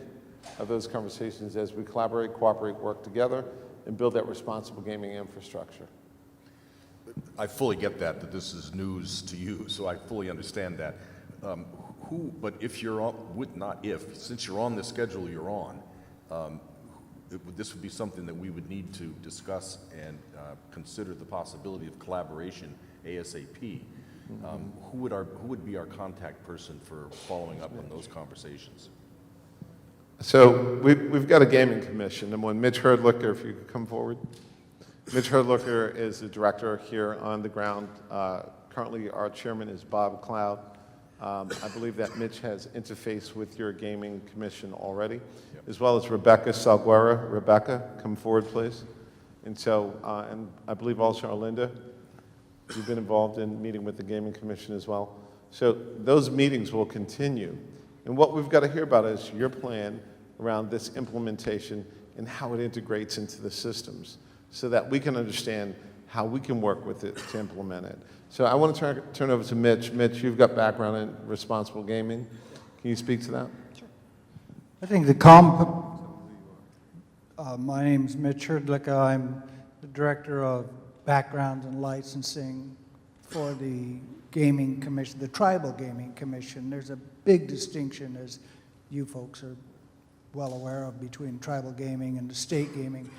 of those conversations as we collaborate, cooperate, work together, and build that responsible gaming infrastructure. I fully get that this is news to you, so I fully understand that. But if you're on, since you're on the schedule you're on, this would be something that we would need to discuss and consider the possibility of collaboration ASAP. Who would be our contact person for following up on those conversations? So we've got a gaming commission. Number one, Mitch Herdlicker, if you could come forward. Mitch Herdlicker is the director here on the ground. Currently, our chairman is Bob Cloud. I believe that Mitch has interfaced with your gaming commission already, as well as Rebecca Salguera. Rebecca, come forward, please. And so, and I believe also Arlinda, you've been involved in meeting with the gaming commission as well. So those meetings will continue. And what we've got to hear about is your plan around this implementation and how it integrates into the systems so that we can understand how we can work with it to implement it. So I want to turn over to Mitch. Mitch, you've got background in responsible gaming. Can you speak to that? Sure. I think my name's Mitch Herdlicker. I'm the Director of Backgrounds and Licensing for the Gaming Commission, the Tribal Gaming Commission. There's a big distinction, as you folks are well aware of, between tribal gaming and the state gaming.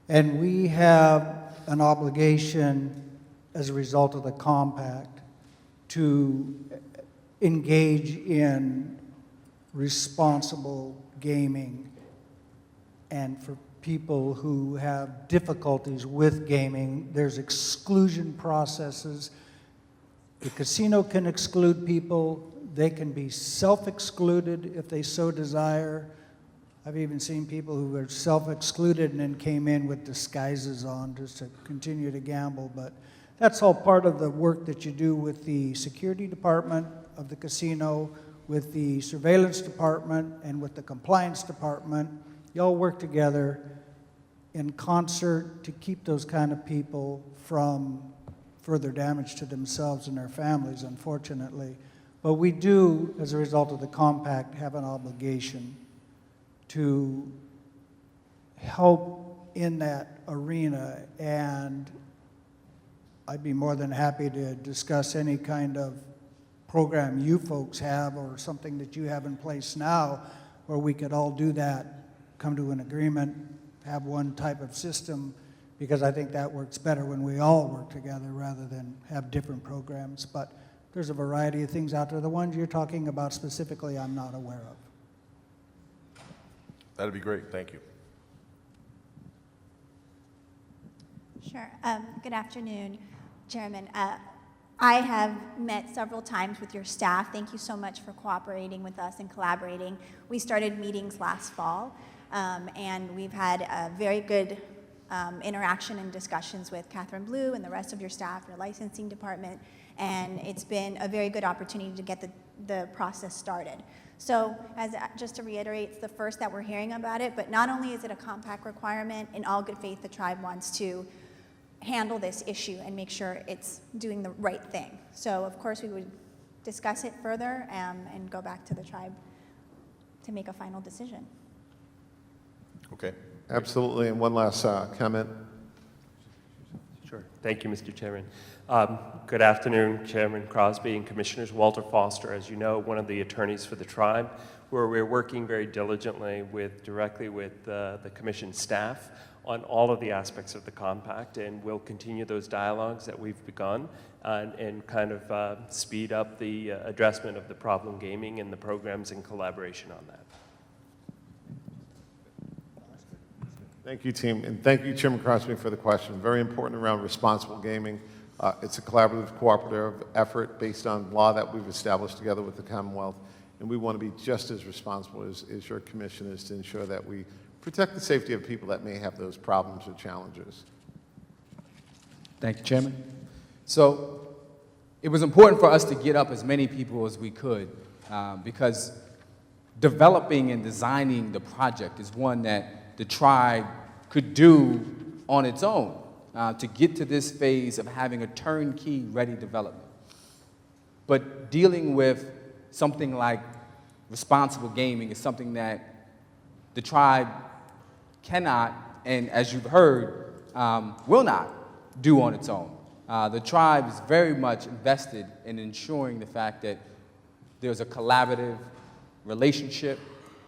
And we have an obligation as a result of the compact to engage in responsible gaming, and for people who have difficulties with gaming, there's exclusion processes. The casino can exclude people. They can be self-excluded if they so desire. I've even seen people who were self-excluded and then came in with disguises on just to continue to gamble. But that's all part of the work that you do with the security department of the casino, with the surveillance department, and with the compliance department. You all work together in concert to keep those kind of people from further damage to themselves and their families, unfortunately. But we do, as a result of the compact, have an obligation to help in that arena, and I'd be more than happy to discuss any kind of program you folks have or something that you have in place now where we could all do that come to an agreement, have one type of system, because I think that works better when we all work together rather than have different programs. But there's a variety of things out there. The ones you're talking about specifically, I'm not aware of. That'd be great, thank you. Sure. Good afternoon, Chairman. I have met several times with your staff. Thank you so much for cooperating with us and collaborating. We started meetings last fall, and we've had a very good interaction and discussions with Catherine Blue and the rest of your staff, your licensing department, and it's been a very good opportunity to get the process started. So just to reiterate, it's the first that we're hearing about it, but not only is it a compact requirement, in all good faith, the tribe wants to handle this issue and make sure it's doing the right thing. So of course we would discuss it further and go back to the tribe to make a final decision. Okay. Absolutely, and one last comment. Sure. Thank you, Mr. Chairman. Good afternoon, Chairman Crosby and Commissioners. Walter Foster, as you know, one of the attorneys for the tribe, where we're working very diligently directly with the Commission staff on all of the aspects of the compact, and we'll continue those dialogues that we've begun and kind of speed up the addressment of the problem gaming and the programs in collaboration on that. Thank you, team, and thank you, Chairman Crosby, for the question. Very important around responsible gaming. It's a collaborative, cooperative effort based on law that we've established together with the Commonwealth, and we want to be just as responsible as your commission is to ensure that we protect the safety of people that may have those problems or challenges. Thank you, Chairman. So it was important for us to get up as many people as we could because developing and designing the project is one that the tribe could do on its own to get to this phase of having a turnkey ready development. But dealing with something like responsible gaming is something that the tribe cannot, and as you've heard, will not do on its own. The tribe is very much invested in ensuring the fact that there's a collaborative relationship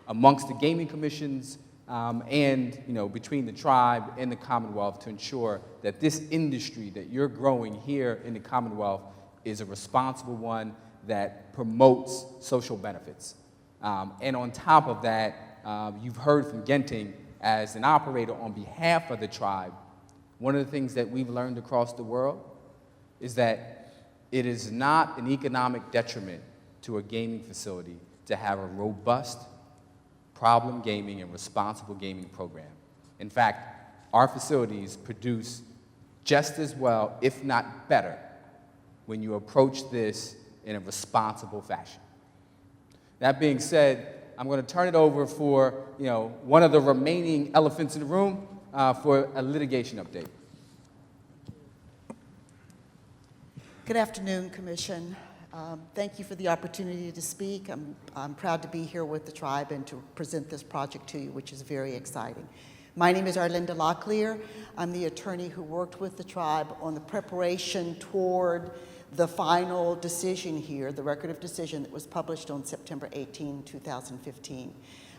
amongst the gaming commissions and between the tribe and the Commonwealth to ensure that this industry that you're growing here in the Commonwealth is a responsible one that promotes social benefits. And on top of that, you've heard from Genting as an operator on behalf of the tribe. One of the things that we've learned across the world is that it is not an economic detriment to a gaming facility to have a robust problem gaming and responsible gaming program. In fact, our facilities produce just as well, if not better, when you approach this in a responsible fashion. That being said, I'm going to turn it over for one of the remaining elephants in the room for a litigation update. Good afternoon, Commission. Thank you for the opportunity to speak. I'm proud to be here with the tribe and to present this project to you, which is very exciting. My name is Arlinda Locklear. I'm the attorney who worked with the tribe on the preparation toward the final decision here, the record of decision that was published on September 18, 2015.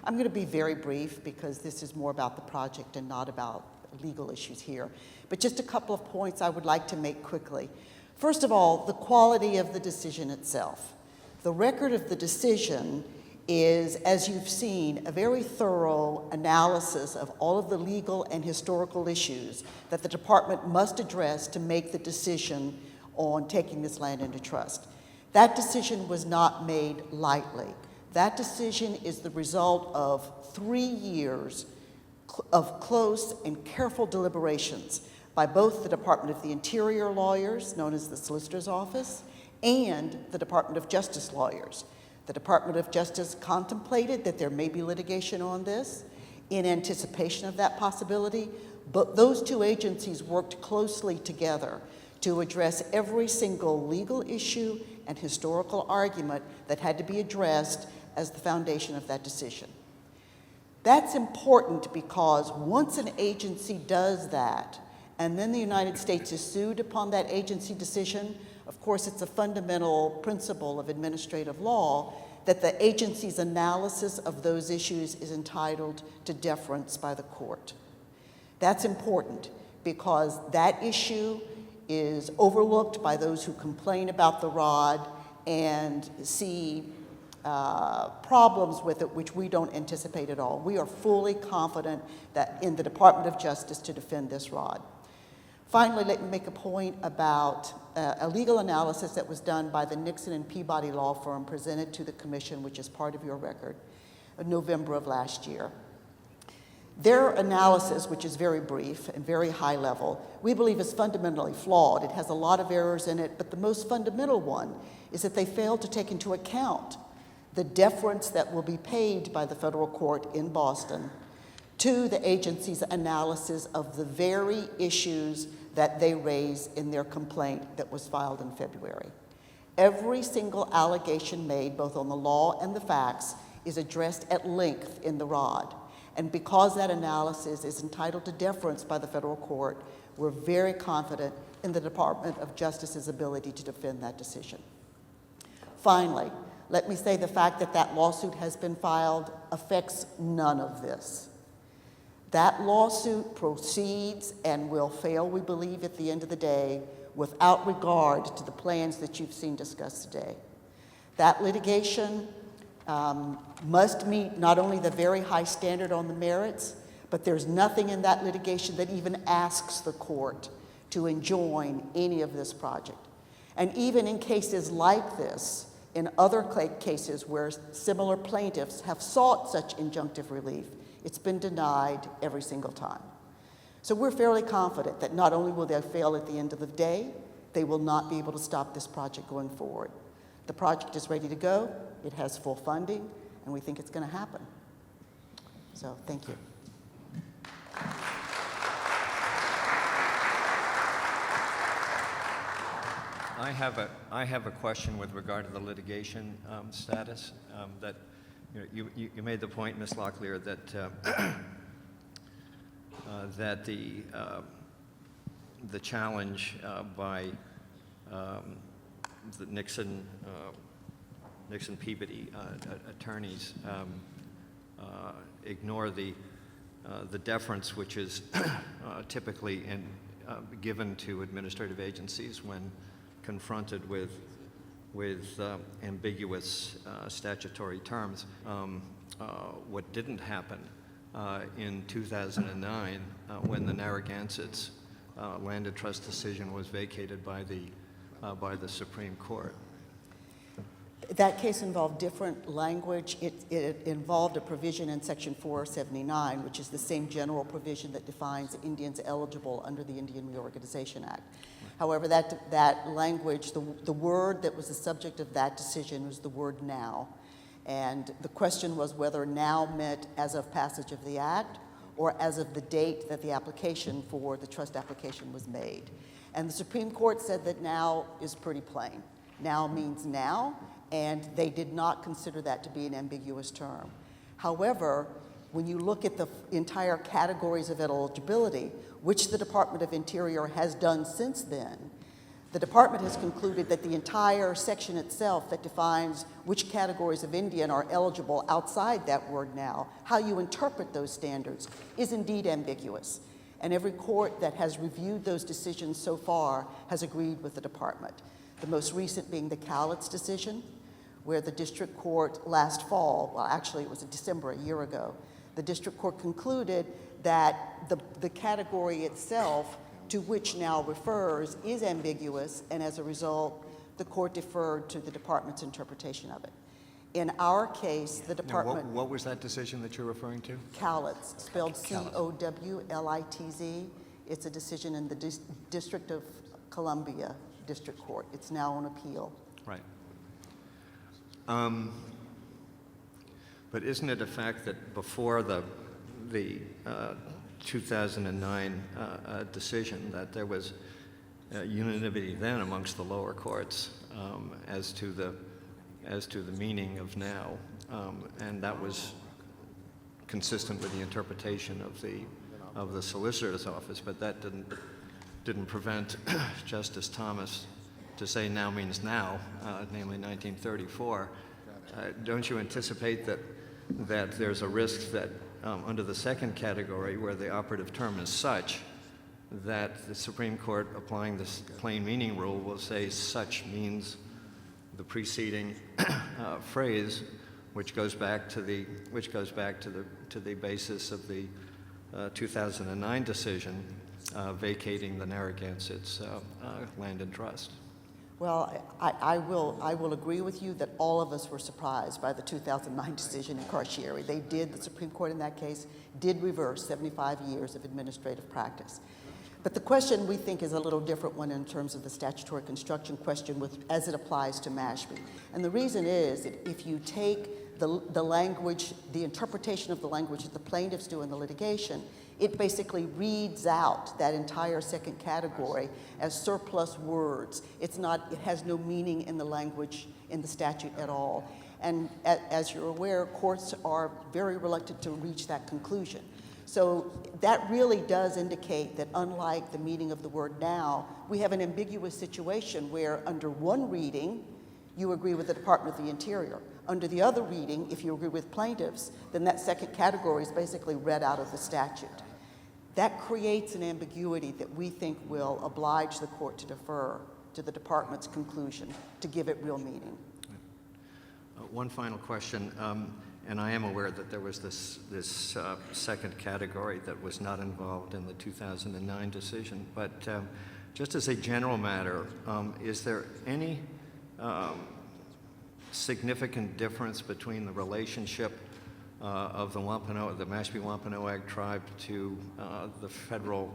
I'm going to be very brief because this is more about the project and not about legal issues here. But just a couple of points I would like to make quickly. First of all, the quality of the decision itself. The record of the decision is, as you've seen, a very thorough analysis of all of the legal and historical issues that the department must address to make the decision on taking this land into trust. That decision was not made lightly. That decision is the result of 3 years of close and careful deliberations by both the Department of the Interior lawyers, known as the Solicitor's Office, and the Department of Justice lawyers. The Department of Justice contemplated that there may be litigation on this in anticipation of that possibility, but those two agencies worked closely together to address every single legal issue and historical argument that had to be addressed as the foundation of that decision. That's important because once an agency does that, and then the United States is sued upon that agency decision, of course it's a fundamental principle of administrative law that the agency's analysis of those issues is entitled to deference by the court. That's important because that issue is overlooked by those who complain about the rod and see problems with it which we don't anticipate at all. We are fully confident that in the Department of Justice to defend this rod. Finally, let me make a point about a legal analysis that was done by the Nixon and Peabody law firm presented to the commission, which is part of your record, in November of last year. Their analysis, which is very brief and very high level, we believe is fundamentally flawed. It has a lot of errors in it, but the most fundamental one is that they failed to take into account the deference that will be paid by the federal court in Boston to the agency's analysis of the very issues that they raise in their complaint that was filed in February. Every single allegation made, both on the law and the facts, is addressed at length in the rod. And because that analysis is entitled to deference by the federal court, we're very confident in the Department of Justice's ability to defend that decision. Finally, let me say the fact that that lawsuit has been filed affects none of this. That lawsuit proceeds and will fail, we believe, at the end of the day, without regard to the plans that you've seen discussed today. That litigation must meet not only the very high standard on the merits, but there's nothing in that litigation that even asks the court to enjoin any of this project. And even in cases like this, in other cases where similar plaintiffs have sought such injunctive relief, it's been denied every single time. So we're fairly confident that not only will they fail at the end of the day, they will not be able to stop this project going forward. The project is ready to go, it has full funding, and we think it's going to happen. So thank you. I have a question with regard to the litigation status. That you made the point, Ms. Locklear, that that the challenge by the Nixon Peabody attorneys ignore the deference which is typically given to administrative agencies when confronted with ambiguous statutory terms. What didn't happen in 2009 when the Narragansett's landed trust decision was vacated by the Supreme Court. That case involved different language. It involved a provision in Section 479, which is the same general provision that defines Indians eligible under the Indian Reorganization Act. However, that language, the word that was the subject of that decision was the word now. And the question was whether now meant as of passage of the act or as of the date that the application for the trust application was made. And the Supreme Court said that now is pretty plain. Now means now, and they did not consider that to be an ambiguous term. However, when you look at the entire categories of eligibility, which the Department of Interior has done since then, the department has concluded that the entire section itself that defines which categories of Indian are eligible outside that word now, how you interpret those standards, is indeed ambiguous. And every court that has reviewed those decisions so far has agreed with the department. The most recent being the Cowlitz decision, where the district court last fall, well, actually it was in December a year ago, the district court concluded that the category itself to which now refers is ambiguous, and as a result, the court deferred to the department's interpretation of it. In our case, the department... Now, what was that decision that you're referring to? Cowlitz, spelled C-O-W-L-I-T-Z. It's a decision in the District of Columbia District Court. It's now on appeal. Right. But isn't it a fact that before the 2009 decision that there was unanimity then amongst the lower courts as to the meaning of now, and that was consistent with the interpretation of the solicitor's office, but that didn't prevent Justice Thomas to say now means now, namely 1934, don't you anticipate that there's a risk that under the second category, where the operative term is such, that the Supreme Court, applying this plain meaning rule, will say such means the preceding phrase, which goes back to the basis of the 2009 decision vacating the Narragansett's land and trust? Well, I will agree with you that all of us were surprised by the 2009 decision in Carcieri. The Supreme Court in that case did reverse 75 years of administrative practice. But the question we think is a little different one in terms of the statutory construction question as it applies to Mashpee. And the reason is that if you take the language, the interpretation of the language that the plaintiffs do in the litigation, it basically reads out that entire second category as surplus words. It has no meaning in the language in the statute at all. And as you're aware, courts are very reluctant to reach that conclusion. So that really does indicate that unlike the meaning of the word now, we have an ambiguous situation where under one reading, you agree with the Department of the Interior. Under the other reading, if you agree with plaintiffs, then that second category is basically read out of the statute. That creates an ambiguity that we think will oblige the court to defer to the department's conclusion to give it real meaning. One final question, and I am aware that there was this second category that was not involved in the 2009 decision, but just as a general matter, is there any significant difference between the relationship of the Mashpee-Wampanoag tribe to the federal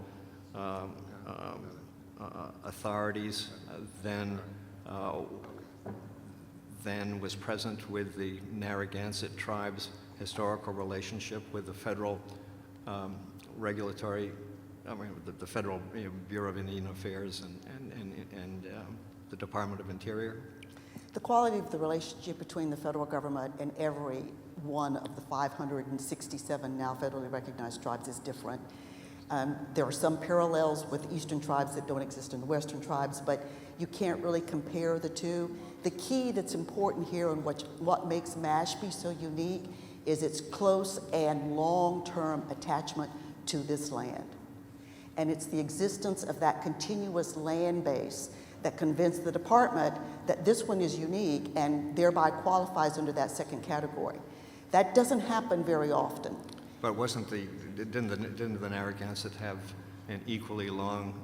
authorities than was present with the Narragansett tribe's historical relationship with the federal the Federal Bureau of Indian Affairs and the Department of Interior? The quality of the relationship between the federal government and every one of the 567 now federally recognized tribes is different. There are some parallels with eastern tribes that don't exist in the western tribes, but you can't really compare the two. The key that's important here and what makes Mashpee so unique is its close and long-term attachment to this land. And it's the existence of that continuous land base that convinced the department that this one is unique and thereby qualifies under that second category. That doesn't happen very often. But didn't the Narragansett have an equally long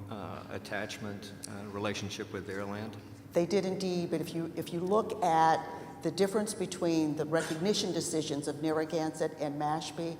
attachment relationship with their land? They did indeed, but if you look at the difference between the recognition decisions of Narragansett and Mashpee,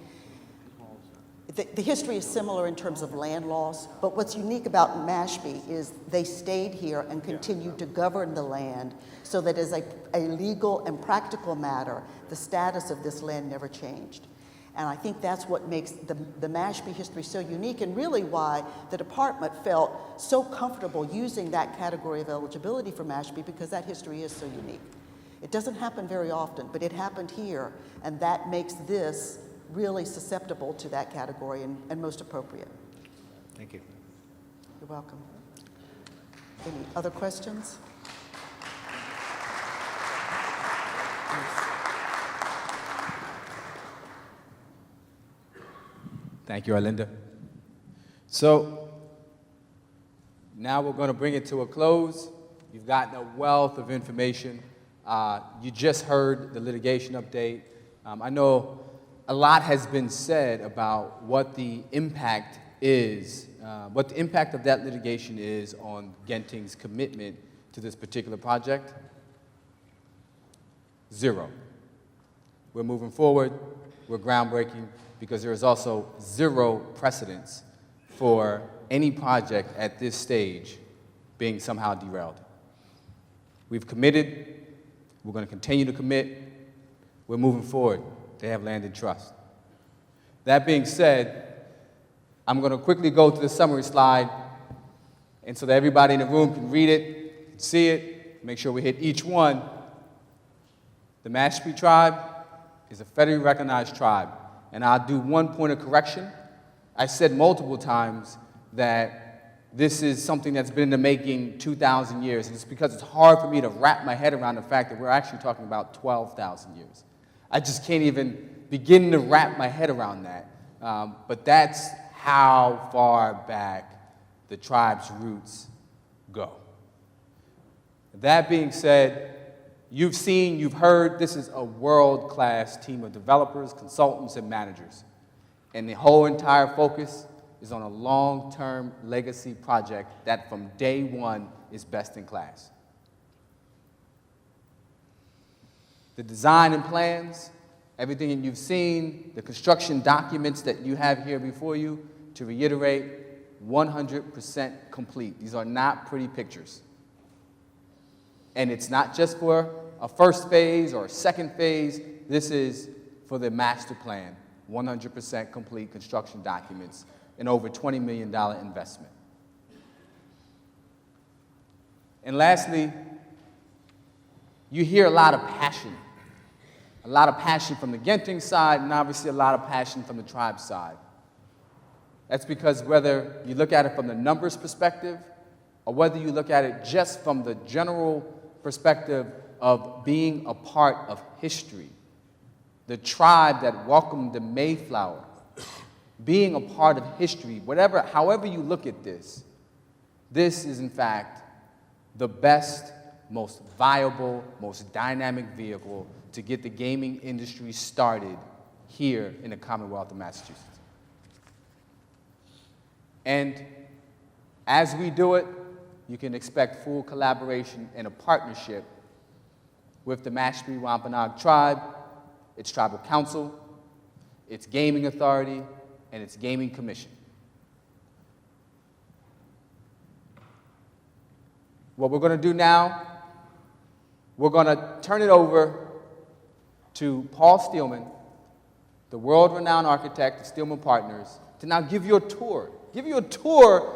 the history is similar in terms of land loss, but what's unique about Mashpee is they stayed here and continued to govern the land so that as a legal and practical matter, the status of this land never changed. And I think that's what makes the Mashpee history so unique and really why the department felt so comfortable using that category of eligibility for Mashpee because that history is so unique. It doesn't happen very often, but it happened here, and that makes this really susceptible to that category and most appropriate. Thank you. You're welcome. Any other questions? Yes. Thank you, Arlinda. So now we're going to bring it to a close. You've gotten a wealth of information. You just heard the litigation update. I know a lot has been said about what the impact is, what the impact of that litigation is on Genting's commitment to this particular project. Zero. We're moving forward. We're groundbreaking because there is also zero precedence for any project at this stage being somehow derailed. We've committed. We're going to continue to commit. We're moving forward. They have land in trust. That being said, I'm going to quickly go to the summary slide, and so that everybody in the room can read it, see it, make sure we hit each one. The Mashpee tribe is a federally recognized tribe, and I'll do one point of correction. I said multiple times that this is something that's been in the making 2,000 years. And it's because it's hard for me to wrap my head around the fact that we're actually talking about 12,000 years. I just can't even begin to wrap my head around that. But that's how far back the tribe's roots go. That being said, you've seen, you've heard, this is a world-class team of developers, consultants, and managers. And the whole entire focus is on a long-term legacy project that from day one is best in class. The design and plans, everything that you've seen, the construction documents that you have here before you, to reiterate, 100% complete. These are not pretty pictures. And it's not just for a first phase or a second phase. This is for the master plan, 100% complete construction documents, and over $20 million investment. And lastly, you hear a lot of passion from the Genting side, and obviously a lot of passion from the tribe side. That's because whether you look at it from the numbers perspective, or whether you look at it just from the general perspective of being a part of history, the tribe that welcomed the Mayflower, being a part of history, however you look at this, this is in fact the best, most viable, most dynamic vehicle to get the gaming industry started here in the Commonwealth of Massachusetts. And as we do it, you can expect full collaboration and a partnership with the Mashpee Wampanoag tribe, its tribal council, its gaming authority, and its gaming commission. What we're going to do now, we're going to turn it over to Paul Steelman, the world-renowned architect of Steelman Partners, to now give you a tour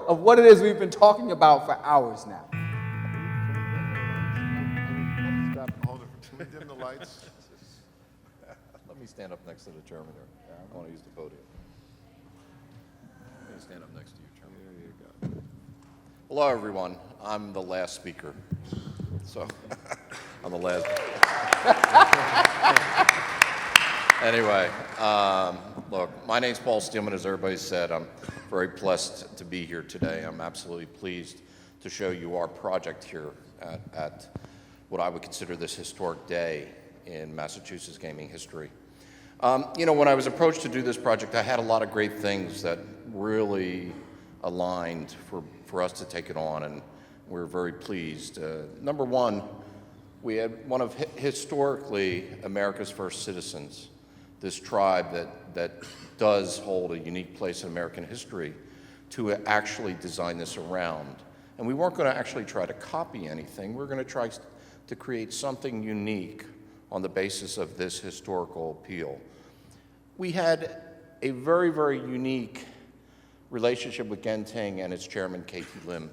of what it is we've been talking about for hours now. Can we dim the lights? Let me stand up next to the chairman here. I want to use the podium. Let me stand up next to you, Chairman. There you go. Hello, everyone. I'm the last speaker. So, I'm the last. Anyway, look, my name's Paul Steelman, as everybody said. I'm very blessed to be here today. I'm absolutely pleased to show you our project here at what I would consider this historic day in Massachusetts gaming history. You know, when I was approached to do this project, I had a lot of great things that really aligned for us to take it on, and we're very pleased. Number one, we had one of historically America's first citizens, this tribe that does hold a unique place in American history, to actually design this around. And we weren't going to actually try to copy anything. We're going to try to create something unique on the basis of this historical appeal. We had a very, very unique relationship with Genting and its chairman, Katie Lim.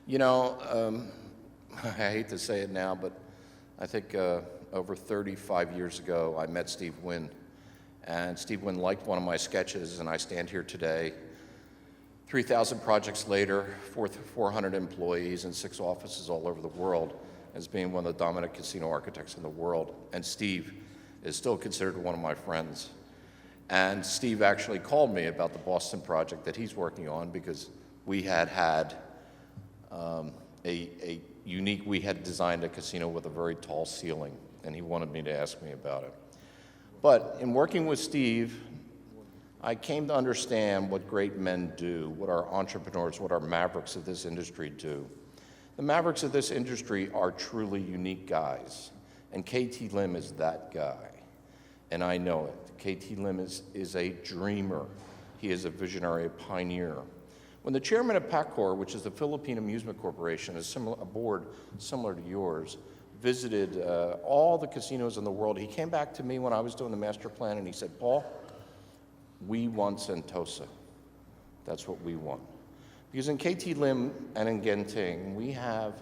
You know, I hate to say it now, but I think over 35 years ago, I met Steve Wynn. And Steve Wynn liked one of my sketches, and I stand here today, 3,000 projects later, 400 employees and 6 offices all over the world, as being one of the dominant casino architects in the world. And Steve is still considered one of my friends. And Steve actually called me about the Boston project that he's working on, because we had we had designed a casino with a very tall ceiling, and he wanted me to ask me about it. But in working with Steve, I came to understand what great men do, what our entrepreneurs, what our mavericks of this industry do. The mavericks of this industry are truly unique guys, and KT Lim is that guy, and I know it. KT Lim is a dreamer. He is a visionary, a pioneer. When the chairman of PACCOR, which is the Philippine Amusement Corporation, a board similar to yours, visited all the casinos in the world, he came back to me when I was doing the master plan, and he said, Paul, we want Sentosa. That's what we want. Because in KT Lim and in Genting, we have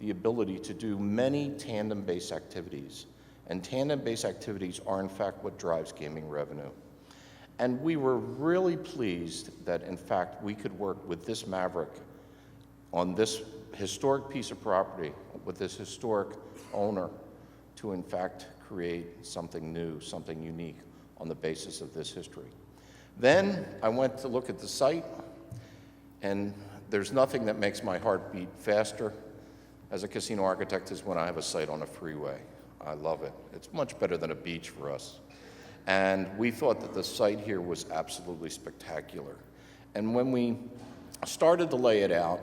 the ability to do many tandem-based activities. And tandem-based activities are, in fact, what drives gaming revenue. And we were really pleased that, in fact, we could work with this Maverick on this historic piece of property, with this historic owner, to, in fact, create something new, something unique on the basis of this history. Then I went to look at the site, and there's nothing that makes my heart beat faster as a casino architect is when I have a site on a freeway. I love it. It's much better than a beach for us. And we thought that the site here was absolutely spectacular. And when we started to lay it out,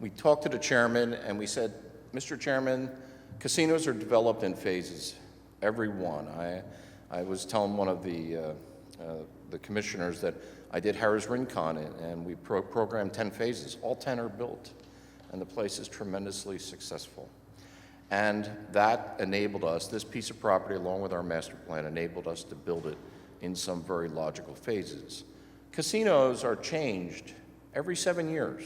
we talked to the chairman and we said, Mr. Chairman, casinos are developed in phases, every one. I was telling one of the commissioners that I did Harrah's Rincon and we programmed 10 phases. All 10 are built, and the place is tremendously successful. And that enabled us, this piece of property along with our master plan enabled us to build it in some very logical phases. Casinos are changed every 7 years.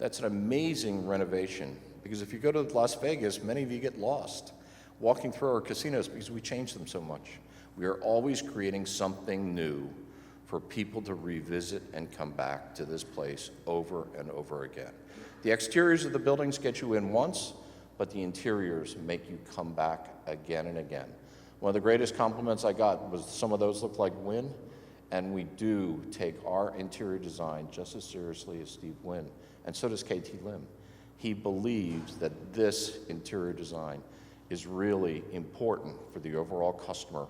That's an amazing renovation, because if you go to Las Vegas, many of you get lost walking through our casinos because we change them so much. We are always creating something new for people to revisit and come back to this place over and over again. The exteriors of the buildings get you in once, but the interiors make you come back again and again. One of the greatest compliments I got was some of those look like Wynn, and we do take our interior design just as seriously as Steve Wynn, and so does KT Lim. He believes that this interior design is really important for the overall customer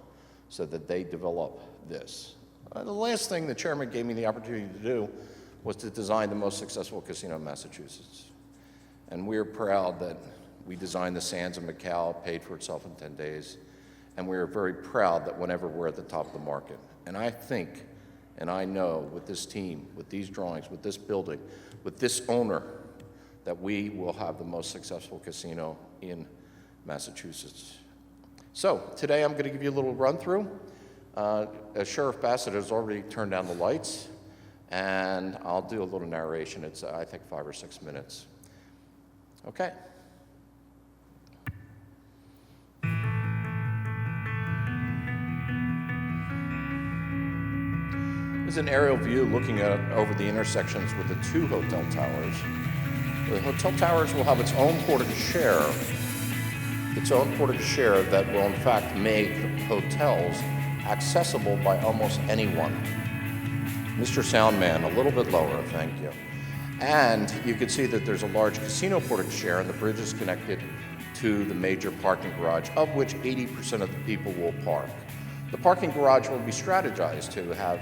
so that they develop this. The last thing the chairman gave me the opportunity to do was to design the most successful casino in Massachusetts. And we're proud that we designed the Sands of Macau, paid for itself in 10 days, and we are very proud that whenever we're at the top of the market. And I think, and I know with this team, with these drawings, with this building, with this owner, that we will have the most successful casino in Massachusetts. So today I'm going to give you a little run through. Sheriff Bassett has already turned down the lights, and I'll do a little narration. It's, I think, 5 or 6 minutes. Okay. This is an aerial view looking over the intersections with the 2 hotel towers. The hotel towers will have its own portage share, that will in fact make hotels accessible by almost anyone. Mr. Soundman, a little bit lower, thank you. And you can see that there's a large casino portage share, and the bridge is connected to the major parking garage, of which 80% of the people will park. The parking garage will be strategized to have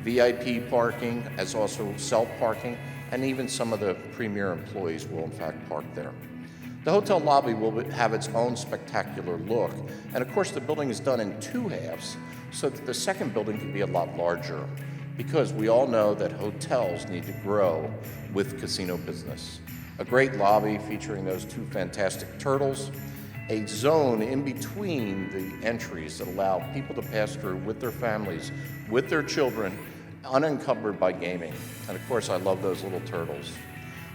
VIP parking, as also self-parking, and even some of the premier employees will in fact park there. The hotel lobby will have its own spectacular look, and of course the building is done in 2 halves, so that the second building can be a lot larger, because we all know that hotels need to grow with casino business. A great lobby featuring those 2 fantastic turtles, a zone in between the entries that allow people to pass through with their families, with their children, unencumbered by gaming. And of course, I love those little turtles.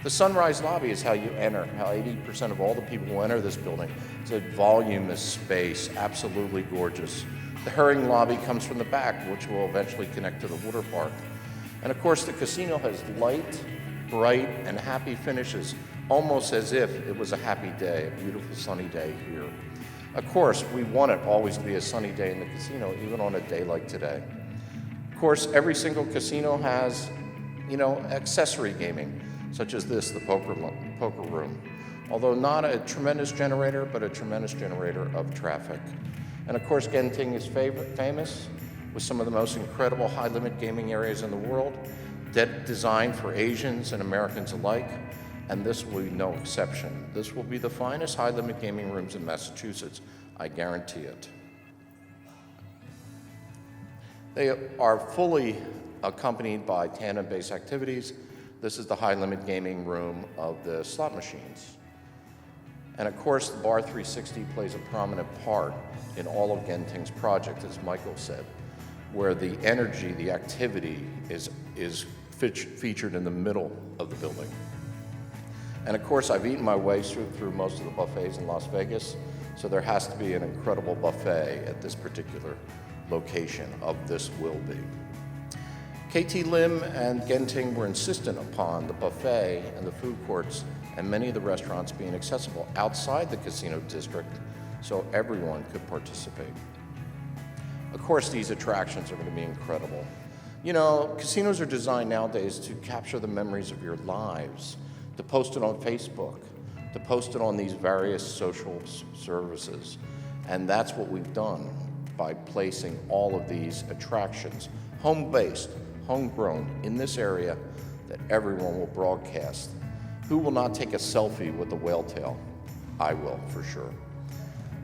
The sunrise lobby is how you enter, how 80% of all the people who enter this building. It's a voluminous space, absolutely gorgeous. The herring lobby comes from the back, which will eventually connect to the water park. And of course, the casino has light, bright, and happy finishes, almost as if it was a happy day, a beautiful sunny day here. Of course, we want it always to be a sunny day in the casino, even on a day like today. Of course, every single casino has, accessory gaming, such as this, the poker room. Although not a tremendous generator, but a tremendous generator of traffic. And of course, Genting is famous with some of the most incredible high-limit gaming areas in the world, designed for Asians and Americans alike, and this will be no exception. This will be the finest high-limit gaming rooms in Massachusetts, I guarantee it. They are fully accompanied by tandem-based activities. This is the high-limit gaming room of the slot machines. And of course, the Bar 360 plays a prominent part in all of Genting's project, as Michael said, where the energy, the activity is featured in the middle of the building. And of course, I've eaten my way through most of the buffets in Las Vegas, so there has to be an incredible buffet at this particular location of this will be. KT Lim and Genting were insistent upon the buffet and the food courts and many of the restaurants being accessible outside the casino district so everyone could participate. Of course, these attractions are going to be incredible. You know, casinos are designed nowadays to capture the memories of your lives, to post it on Facebook, to post it on these various social services. And that's what we've done by placing all of these attractions, home-based, homegrown, in this area that everyone will broadcast. Who will not take a selfie with the whale tail? I will, for sure.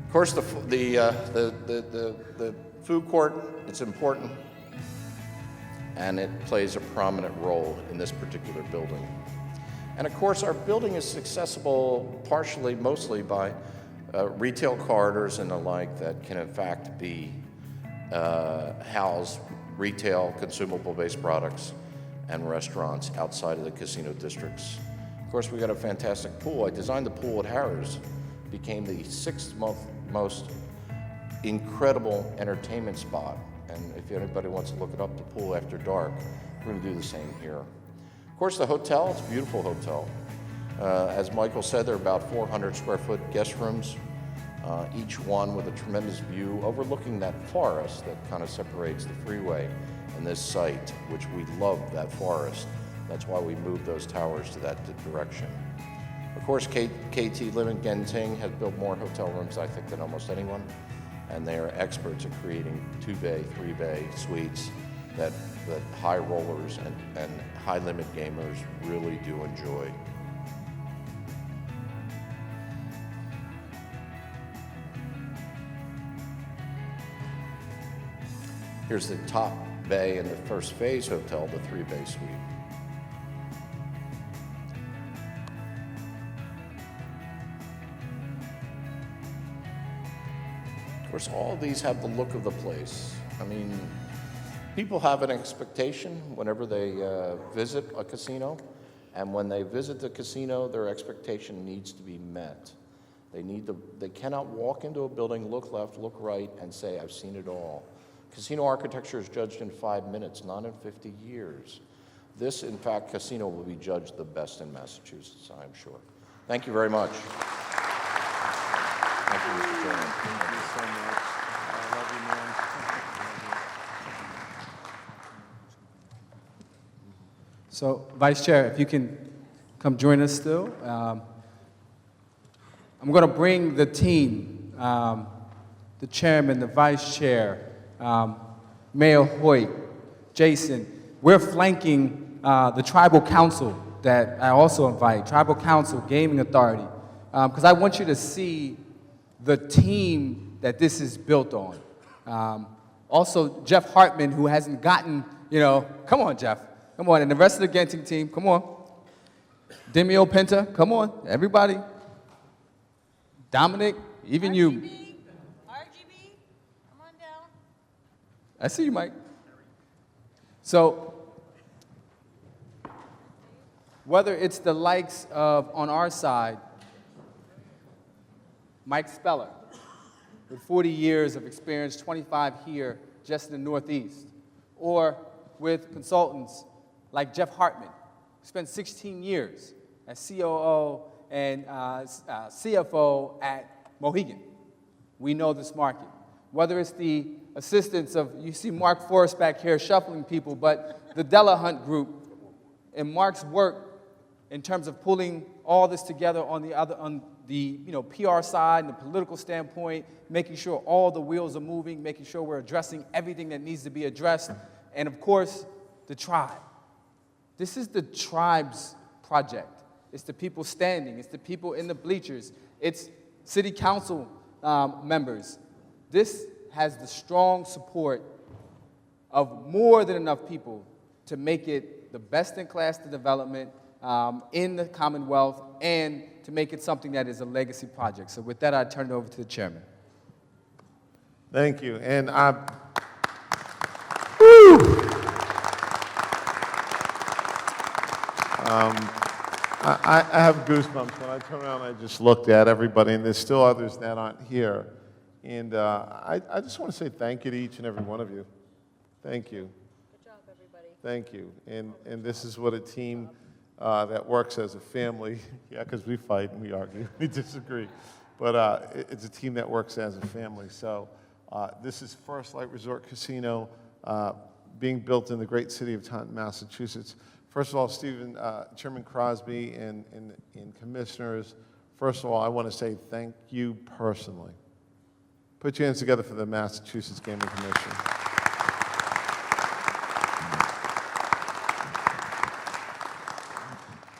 Of course, the food court, it's important, and it plays a prominent role in this particular building. And of course, our building is accessible partially, mostly by retail corridors and the like that can in fact be house retail, consumable-based products and restaurants outside of the casino districts. Of course, we got a fantastic pool. I designed the pool at Harrah's. Became the 6th most incredible entertainment spot. And if anybody wants to look it up, the pool after dark, we're going to do the same here. Of course, the hotel, it's a beautiful hotel. As Michael said, there are about 400 square foot guest rooms, each one with a tremendous view overlooking that forest that kind of separates the freeway and this site, which we love that forest. That's why we moved those towers to that direction. Of course, KT Lim and Genting has built more hotel rooms, I think, than almost anyone, and they are experts at creating 2-bay, 3-bay suites that high rollers and high-limit gamers really do enjoy. Here's the top bay in the first phase hotel, the 3-bay suite. Of course, all of these have the look of the place. I mean, people have an expectation whenever they visit a casino, and when they visit the casino, their expectation needs to be met. They cannot walk into a building, look left, look right, and say, I've seen it all. Casino architecture is judged in 5 minutes, not in 50 years. This, in fact, casino will be judged the best in Massachusetts, I'm sure. Thank you very much. Thank you, Mr. Chairman. Thank you so much. I love you, man. So, Vice Chair, if you can come join us still. I'm going to bring the team, the chairman, the vice chair, Mayor Hoyt, Jason. We're flanking the Tribal Council that I also invite, Tribal Council, Gaming Authority, because I want you to see the team that this is built on. Also, Jeff Hartman, who hasn't gotten, come on, Jeff. Come on, and the rest of the Genting team, come on. Demio Penta, come on, everybody. Dominic, even RGB, you. RGB, come on down. I see you, Mike. So, whether it's the likes of, on our side, Mike Speller, with 40 years of experience, 25 here, just in the Northeast, or with consultants like Jeff Hartman, who spent 16 years as COO and CFO at Mohegan. We know this market. Whether it's the assistance of, you see Mark Forrest back here shuffling people, but the Delahunt Group and Mark's work in terms of pulling all this together on the PR side and the political standpoint, making sure all the wheels are moving, making sure we're addressing everything that needs to be addressed, and of course, the tribe. This is the tribe's project. It's the people standing. It's the people in the bleachers. It's city council members. This has the strong support of more than enough people to make it the best-in-class development in the Commonwealth and to make it something that is a legacy project. So with that, I turn it over to the chairman. Thank you. And I have goosebumps. When I turn around, I just looked at everybody, and there's still others that aren't here. And I just want to say thank you to each and every one of you. Thank you. Good job, everybody. Thank you. And this is what a team that works as a family, yeah, because we fight and we argue, we disagree, but it's a team that works as a family. So this is First Light Resort Casino being built in the great city of Taunton, Massachusetts. First of all, Stephen, Chairman Crosby and commissioners, first of all, I want to say thank you personally. Put your hands together for the Massachusetts Gaming Commission.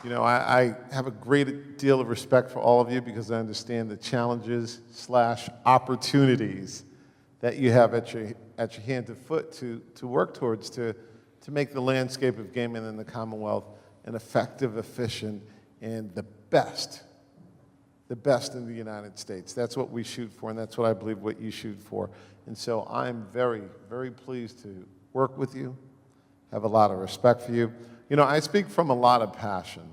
You know, I have a great deal of respect for all of you because I understand the challenges / opportunities that you have at your hand and foot to work towards to make the landscape of gaming in the Commonwealth an effective, efficient, and the best in the United States. That's what we shoot for, and that's what I believe what you shoot for. And so I'm very, very pleased to work with you, have a lot of respect for you. You know, I speak from a lot of passion.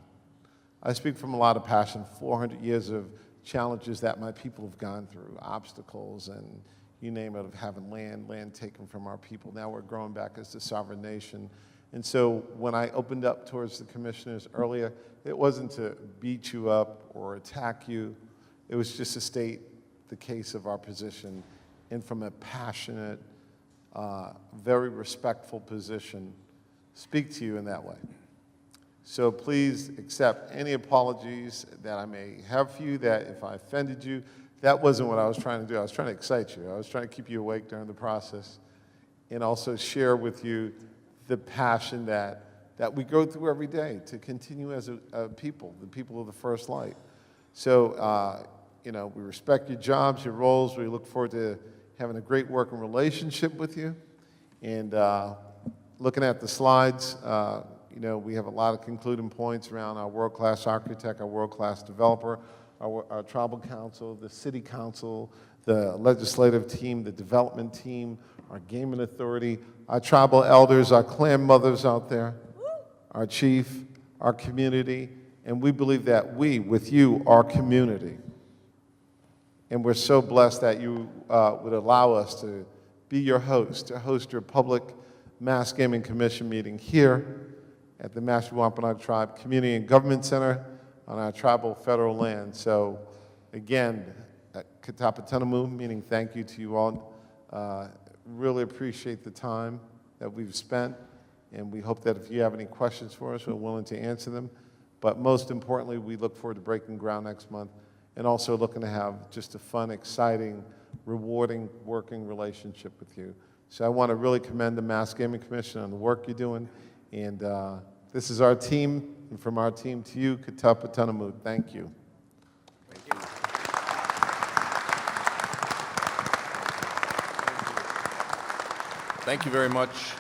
I speak from a lot of passion, 400 years of challenges that my people have gone through, obstacles and you name it, of having land taken from our people. Now we're growing back as a sovereign nation. And so when I opened up towards the commissioners earlier, it wasn't to beat you up or attack you. It was just to state the case of our position and from a passionate, very respectful position, speak to you in that way. So please accept any apologies that I may have for you, that if I offended you, that wasn't what I was trying to do. I was trying to excite you. I was trying to keep you awake during the process and also share with you the passion that we go through every day to continue as a people, the people of the First Light. So, you know, we respect your jobs, your roles. We look forward to having a great working relationship with you. And looking at the slides, you know, we have a lot of concluding points around our world-class architect, our world-class developer, our tribal council, the city council, the legislative team, the development team, our gaming authority, our tribal elders, our clan mothers out there, our chief, our community, and we believe that we, with you, are community. And we're so blessed that you would allow us to be your host, to host your public Mass Gaming Commission meeting here at the Mashpee Wampanoag Tribe Community and Government Center on our tribal federal land. So again, Katapatanamu, meaning thank you to you all. Really appreciate the time that we've spent, and we hope that if you have any questions for us, we're willing to answer them. But most importantly, we look forward to breaking ground next month and also looking to have just a fun, exciting, rewarding working relationship with you. So I want to really commend the Mass Gaming Commission on the work you're doing. And this is our team, and from our team to you, Katapatanamu. Thank you. Thank you. Thank you very much,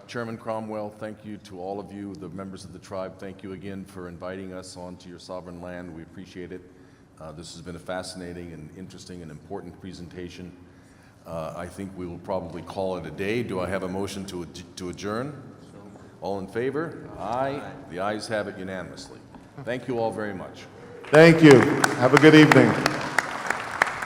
Chairman Cromwell. Thank you to all of you, the members of the tribe. Thank you again for inviting us onto your sovereign land. We appreciate it. This has been a fascinating and interesting and important presentation. I think we will probably call it a day. Do I have a motion to adjourn? All in favor? Aye. The ayes have it unanimously. Thank you all very much. Thank you. Have a good evening.